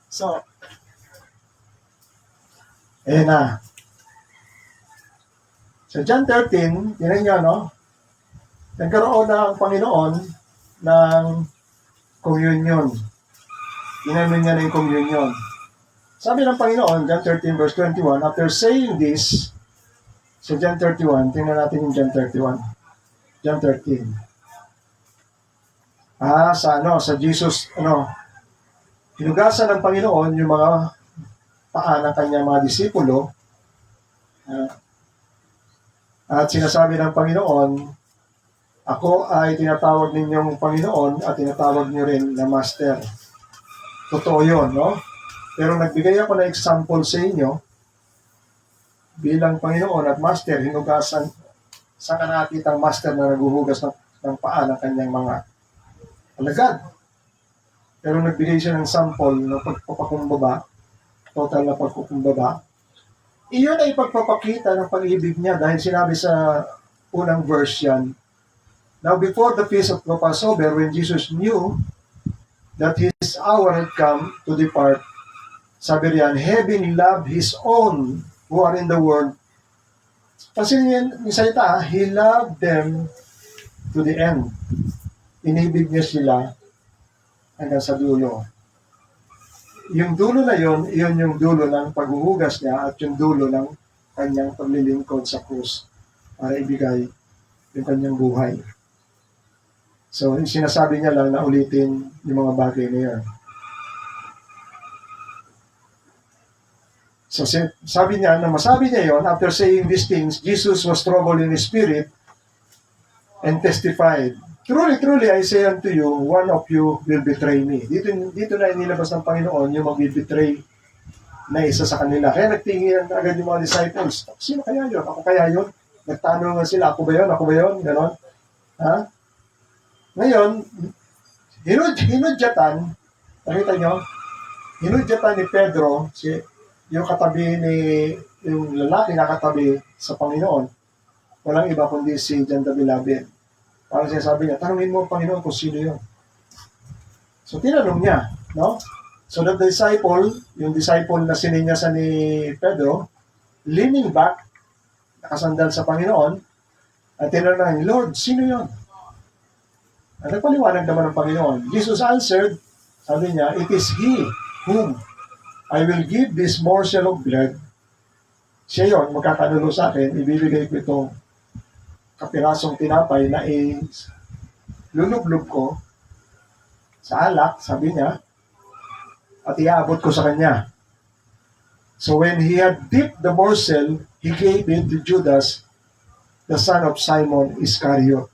Speaker 1: So, ayan na. So, John 13, tinan nyo, no? Nagkaroon na ang Panginoon ng communion Inamin niya na yung communion. Sabi ng Panginoon, John 13 verse 21, after saying this, sa John 31, tingnan natin yung John 31. John 13. Sa Jesus, hinugasan ng Panginoon yung mga paa ng kanyang mga disipulo, at sinasabi ng Panginoon, ako ay tinatawag ninyong Panginoon at tinatawag niyo rin na Master. Totoo yun, no? Pero nagbigay ako ng example sa inyo bilang Panginoon at Master, hinugasan sa nakakitang Master na naguhugas ng paa ng kanyang mga alagad. Pero nagbigay siya ng sample ng pagpapakumbaba, total na pagkukumbaba. Iyon ay pagpapakita ng pag-ibig niya dahil sinabi sa unang verse yan, now before the feast of the Passover, when Jesus knew that his hour had come to depart, sabi riyan, having loved his own who are in the world. Kasi yung salita, he loved them to the end. Inibig niya sila hanggang sa dulo. Yung dulo na yon, iyon yung dulo ng paghuhugas niya at yung dulo ng kanyang paglilingkod sa krus para ibigay yung kanyang buhay. So, sinasabi niya lang na ulitin yung mga bagay na yun. So, sabi niya, masabi niya yon, after saying these things, Jesus was troubled in his spirit and testified, truly, truly, I say unto you, one of you will betray me. Dito na inilabas ng Panginoon yung mag-betray na isa sa kanila. Kaya nagtingin agad yung mga disciples, sino kaya yun? Ako kaya yun? Nagtanong sila, ako ba yun? Ako ba yun? Ganon. Ngayon, hinudyatan, nakita nyo? Hinudyatan ni Pedro, yung katabi yung lalaki na katabi sa Panginoon, walang iba kundi si John the Beloved. Parang sinasabi niya, tanungin mo ang Panginoon kung sino yun. So, tinanong niya, no? So, yung disciple na sininyasan ni Pedro, leaning back, nakasandal sa Panginoon, at tinanong, Lord, sino yun? At nagpaliwanag naman ng Panginoon. Jesus answered, sabi niya, it is He whom I will give this morsel of bread. Siya yun, magkakanulo sa akin, ibibigay ko itong kapirasong tinapay na lulublob ko sa alak, sabi niya, at iaabot ko sa kanya. So when he had dipped the morsel, he gave it to Judas, the son of Simon Iscariot.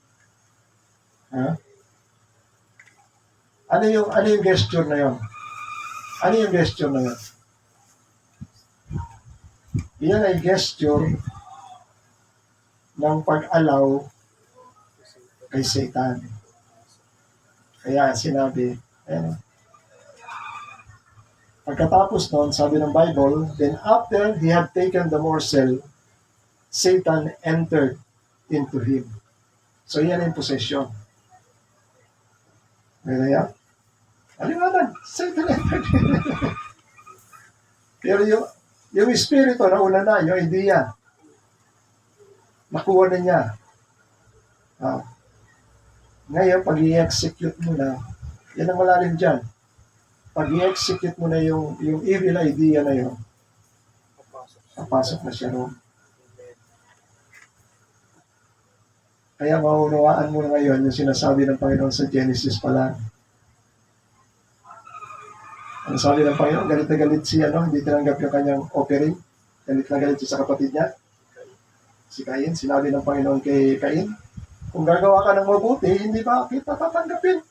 Speaker 1: Ano yung gesture na yun? Ano yung gesture na yun? Iyan ay gesture ng pag-allow kay Satan. Kaya sinabi, pagkatapos nun, sabi ng Bible, then after he had taken the morsel, Satan entered into him. So yan yung possession. Kaya, aliwanag, Satan entered him. Pero yung espiritu na una na, yung idea, nakuha na niya. Ngayon, pag i-execute mo na, yan ang malalim dyan. Pag i-execute mo na yung evil idea na yun, papasok na siya roon. Kaya maunawaan mo na ngayon yung sinasabi ng Panginoon sa Genesis pa lang. Ang sabi ng Panginoon, galit na galit siya, hindi tinanggap yung kanyang offering. Galit na galit siya sa kapatid niya. Si Cain, sinabi ng Panginoon kay Cain, kung gagawa ka ng mabuti, hindi ba kita tatanggapin?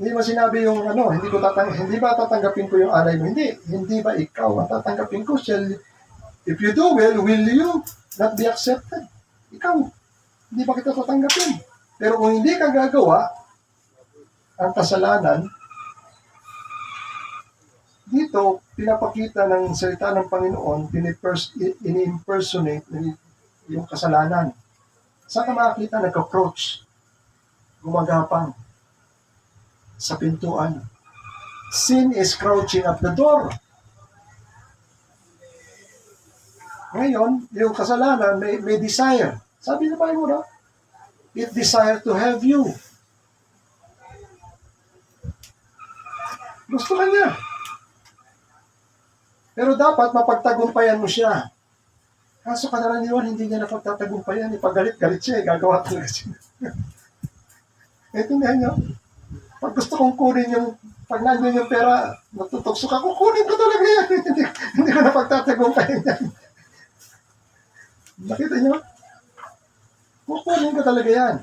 Speaker 1: Hindi ba sinabi yung hindi ba tatanggapin ko yung alay mo? Hindi ba ikaw ang tatanggapin ko? If you do well, will you not be accepted? Ikaw, hindi ba kita tatanggapin? Pero kung hindi ka gagawa, ang kasalanan, dito, pinapakita ng salita ng Panginoon, ini-impersonate yung kasalanan. Saan ka makakita? Nag-approach. Gumagapang sa pintuan. Sin is crouching at the door. Ngayon, yung kasalanan may desire. Sabi na ba yung it desire to have you. Gusto ka niya. Pero dapat mapagtagumpayan mo siya. Kaso karaniwan, hindi niya napagtatagumpayan. Pag galit-galit siya, gagawa talaga siya. Intindihan niyo? Pag gusto kong kunin pag nandun yung pera, natutukso ka, kukunin ko talaga yan. hindi ko napagtatagumpayan yan. Nakita niyo? Kukunin ko talaga yan.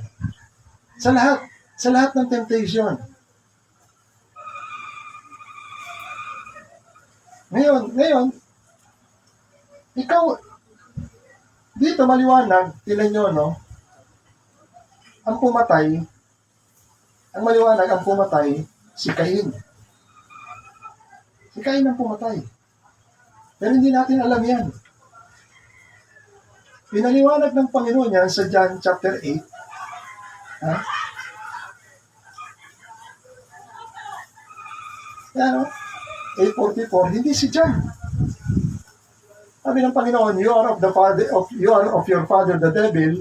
Speaker 1: Sa lahat ng temptation. Ngayon, ikaw, dito maliwanag, tinan nyo, no? Ang pumatay, si Cain. Si Cain ang pumatay. Pero hindi natin alam yan. Pinaliwanag ng Panginoon yan sa John chapter 8. Ha? Yan, 8:44, hindi si John. Sabi ng Panginoon, you are of your father the devil,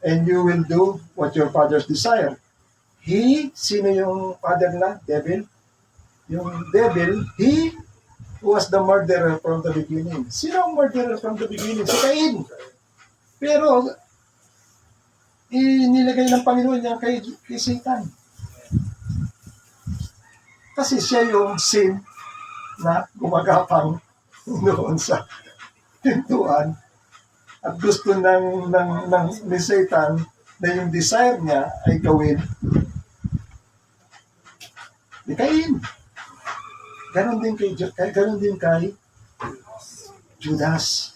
Speaker 1: and you will do what your fathers desire. Sino yung father na? Devil? Yung devil, he was the murderer from the beginning. Sino ang murderer from the beginning? Si Cain. Pero, inilagay ng Panginoon niya kay Satan. Kasi siya yung sin na gumagapang noon sa pintuan at gusto ni Satan na yung desire niya ay gawin ni Cain. Ganon din kay Judas.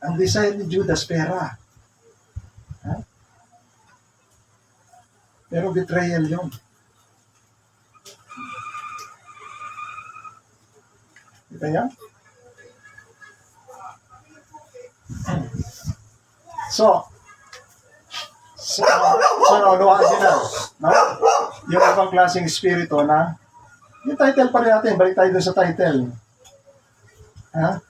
Speaker 1: Ang desire ni Judas, pera. Ha? Pero betrayal yun. Kita niya? So, naunuhan din na. No? Yung ibang klaseng espiritu na, yung title pa rin natin, balik tayo dun sa title. Ha?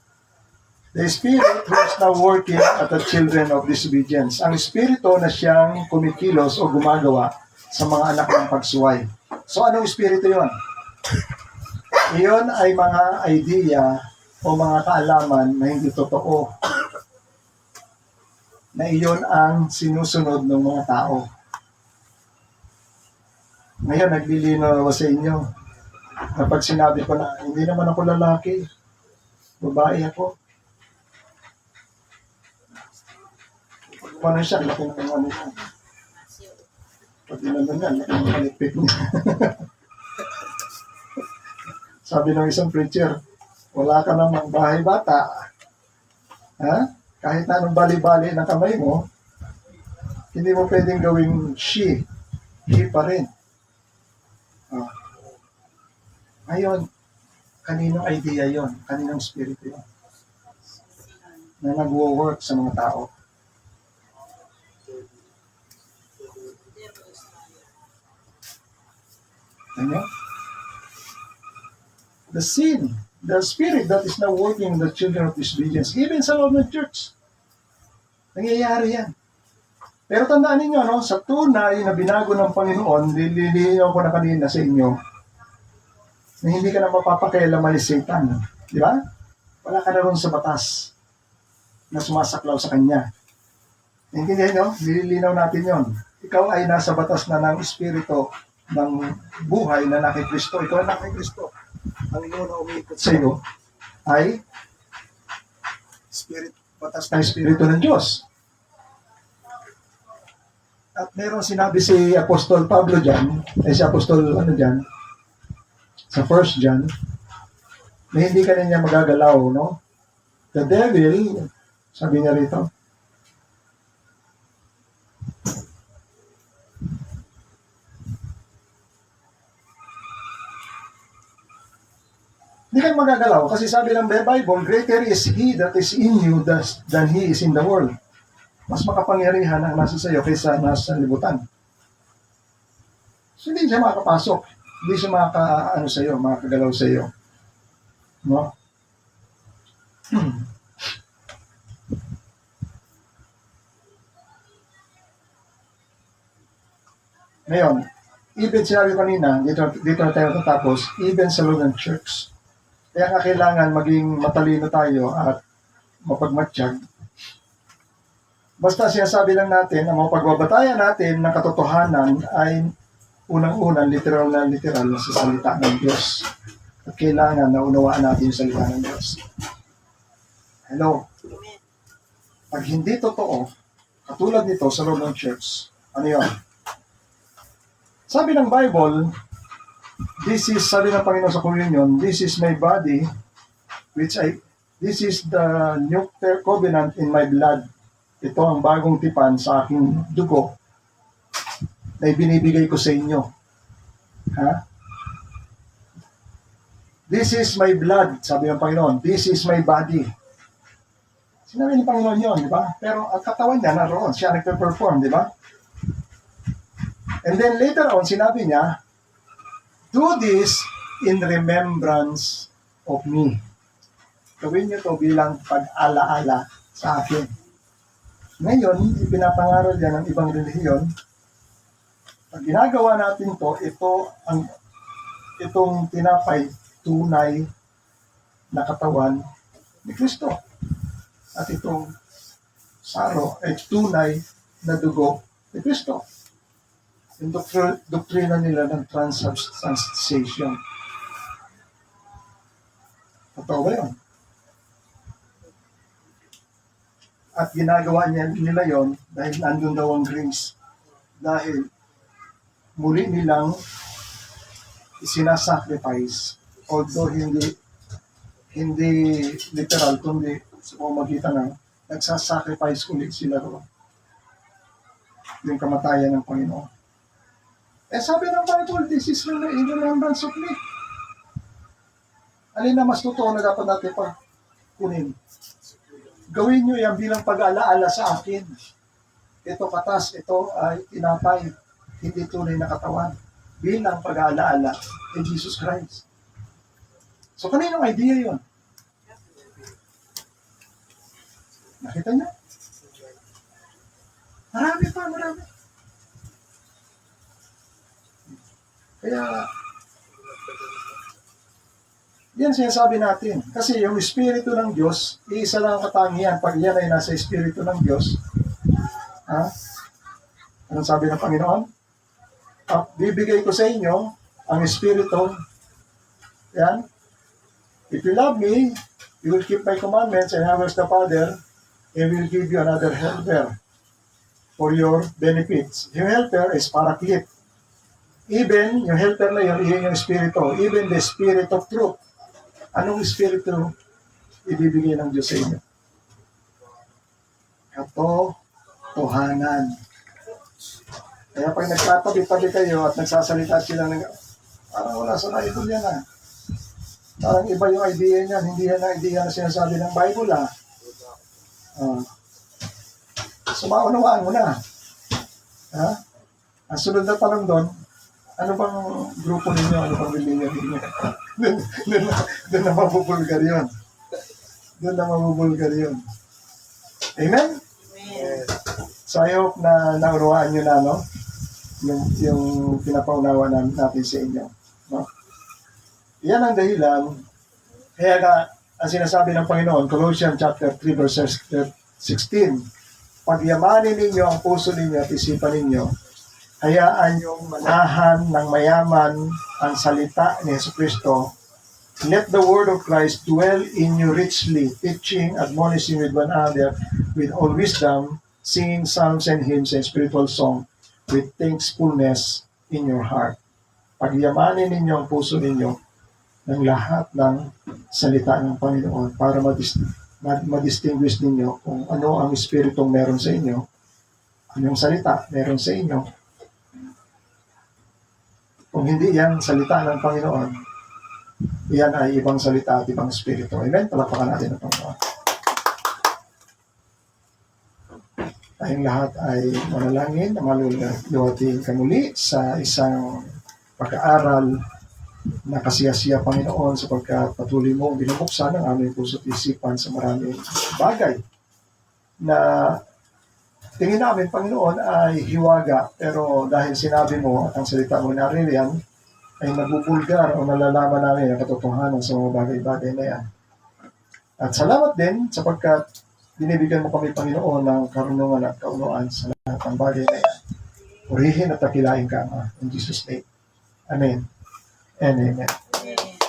Speaker 1: The spirit who is now working at the children of disobedience. Ang espiritu na siyang kumikilos o gumagawa sa mga anak ng pagsuway. So, anong espiritu yon? Iyon ay mga idea o mga kaalaman na hindi totoo. Na iyon ang sinusunod ng mga tao. Ngayon, naglilinaw ako sa inyo. Kapag sinabi ko na, hindi naman ako lalaki, babae ako. Paano siya, laki ng ano niya. Pag inano niya, laki ng kalipit niya. Sabi ng isang preacher, wala ka namang bahay bata. Ha? Kahit na anong bali-bali ng kamay mo, hindi mo pwedeng gawing she. He pa rin. Ngayon, kaninong idea yon? Kaninong spirit yon? Na nag-work sa mga tao. Ano? The spirit that is now working in the children of disobedience, even sa loob ng church. Nangyayari yan. Pero tandaan ninyo, no, sa tunay na binago ng Panginoon, nililinaw ko na kanina sa inyo, na hindi ka na mapapakialaman ni Satan. Di ba? Wala ka na ron sa batas na sumasaklaw sa kanya. Naintindihan nyo? Nililinaw natin yon. Ikaw ay nasa batas na ng espiritu ng buhay na nakikristo. Ikaw ay nakikristo. Ang ino na umiikot sa iyo ay batas ng espiritu ng Diyos. At meron sinabi si Apostol Pablo dyan, si Apostol dyan, sa 1 John, na hindi ka niya magagalaw, no? The devil, sabi niya rito, hindi ka magagalaw kasi sabi ng Bible, greater is He that is in you than He is in the world. Mas makapangyarihan ang nasa sayo kaysa nasa libutan. So, hindi siya makakapasok. Hindi siya makakagalaw sa iyo. No? Ngayon, Even sinabi kanina, dito na tayo tatapos, even sa loob ng church. Kaya nga kailangan maging matalino tayo at mapagmatsyag. Basta sinasabi lang natin, ang mga pagbabatayan natin ng katotohanan ay unang-unang literal na sa salita ng Diyos. At kailangan na unawaan natin yung salita ng Diyos. Hello? Pag hindi totoo, katulad nito sa loob ng church, ano yun? Sabi ng Bible, sabi ng Panginoon sa communion, this is my body, this is the new covenant in my blood. Ito ang bagong tipan sa aking dugo na ibinibigay ko sa inyo. Ha? This is my blood, sabi ng Panginoon. This is my body. Sinabi ng Panginoon yun, di ba? Pero ang katawan niya naroon, siya nagpe-perform, di ba? And then later on, sinabi niya, do this in remembrance of me. Gawin niyo to bilang pag-alaala sa akin. Ngayon, ipinapangaral yan ng ibang relihiyon. Pag ginagawa natin to, itong tinapay, tunay na katawan ni Kristo. At itong saro ay tunay na dugo ni Kristo. Yung doktrina nila ng transubstantiation. Totoo ba yun? At ginagawa nila yon dahil nandun daw ang grace. Dahil muli nilang sinasacrifice, although hindi literal, kundi sa pamamagitan ng nagsasacrifice ulit sila doon. Yung kamatayan ng Panginoon. Sabi ng Bible, this is in remembrance of me. Alin na mas totoo na dapat natin pa kunin? Gawin nyo yan bilang pag-alaala sa akin. Ito katas, ito ay tinapay, hindi tunay na katawan. Bilang pag-alaala kay Jesus Christ. So, kaninong idea yun? Nakita nyo? Marami. Kaya, yan sinasabi natin. Kasi yung Espiritu ng Diyos, iisa lang ang katangian. Pag yan ay nasa Espiritu ng Diyos, anong sabi ng Panginoon? Bibigay ko sa inyo ang Espiritu. Yan. If you love me, you will keep my commandments, and I will the Father, and will give you another helper for your benefits. Yung helper is Paraclete. Even, yung helper na yun, iyon yung Espiritu. Even the Spirit of Truth. Anong Espiritu ibibigay ng Diyos sa inyo? Katotohanan. Kaya pag nagtatabi-tabi kayo at nagsasalita sila ng parang wala sa Bible yan Parang iba yung idea niyan. Hindi yan ang idea na sinasabi ng Bible So maunawaan mo na. Ang sunod na tanong doon, ano bang grupo ninyo? Ano bang religion ninyo? Doon na mabubulgar yun. Amen? Yes. So I hope na naunawaan nyo na, no? Yung pinapaunawa natin sa inyo. No? Yan ang dahilan. Kaya nga, ang sinasabi ng Panginoon, Colossians chapter 3, verse 16, pagyamanin ninyo ang puso ninyo at isipan ninyo, hayaan yung manahan ng mayaman ang salita ni Jesucristo. Let the word of Christ dwell in you richly, teaching, admonishing with one another, with all wisdom, singing psalms and hymns and spiritual song, with thankfulness in your heart. Pagyamanin ninyo ang puso ninyo ng lahat ng salita ng Panginoon para madistinguish ninyo kung ano ang Espiritong meron sa inyo, anong salita meron sa inyo. Kung hindi yan salita ng Panginoon, yan ay ibang salita at ibang Espiritu. Amen? Palakpakan natin ang Panginoon. Tayong lahat ay manalangin na maluluwating kamuli sa isang pag-aaral na kasiyasiya, Panginoon, sapagkat patuloy mong binubuksan ang aming puso't isipan sa maraming bagay na tingin namin, Panginoon, ay hiwaga. Pero dahil sinabi mo at ang salita mo naririyan, ay nabubulgar o nalalaman namin ang katotohanan sa mga bagay-bagay na yan. At salamat din sapagkat binibigyan mo kami, Panginoon, ng karunungan at kaunuan sa lahat ng bagay na yan. Purihin at takilain ka, Ama. In Jesus' name. Amen and amen.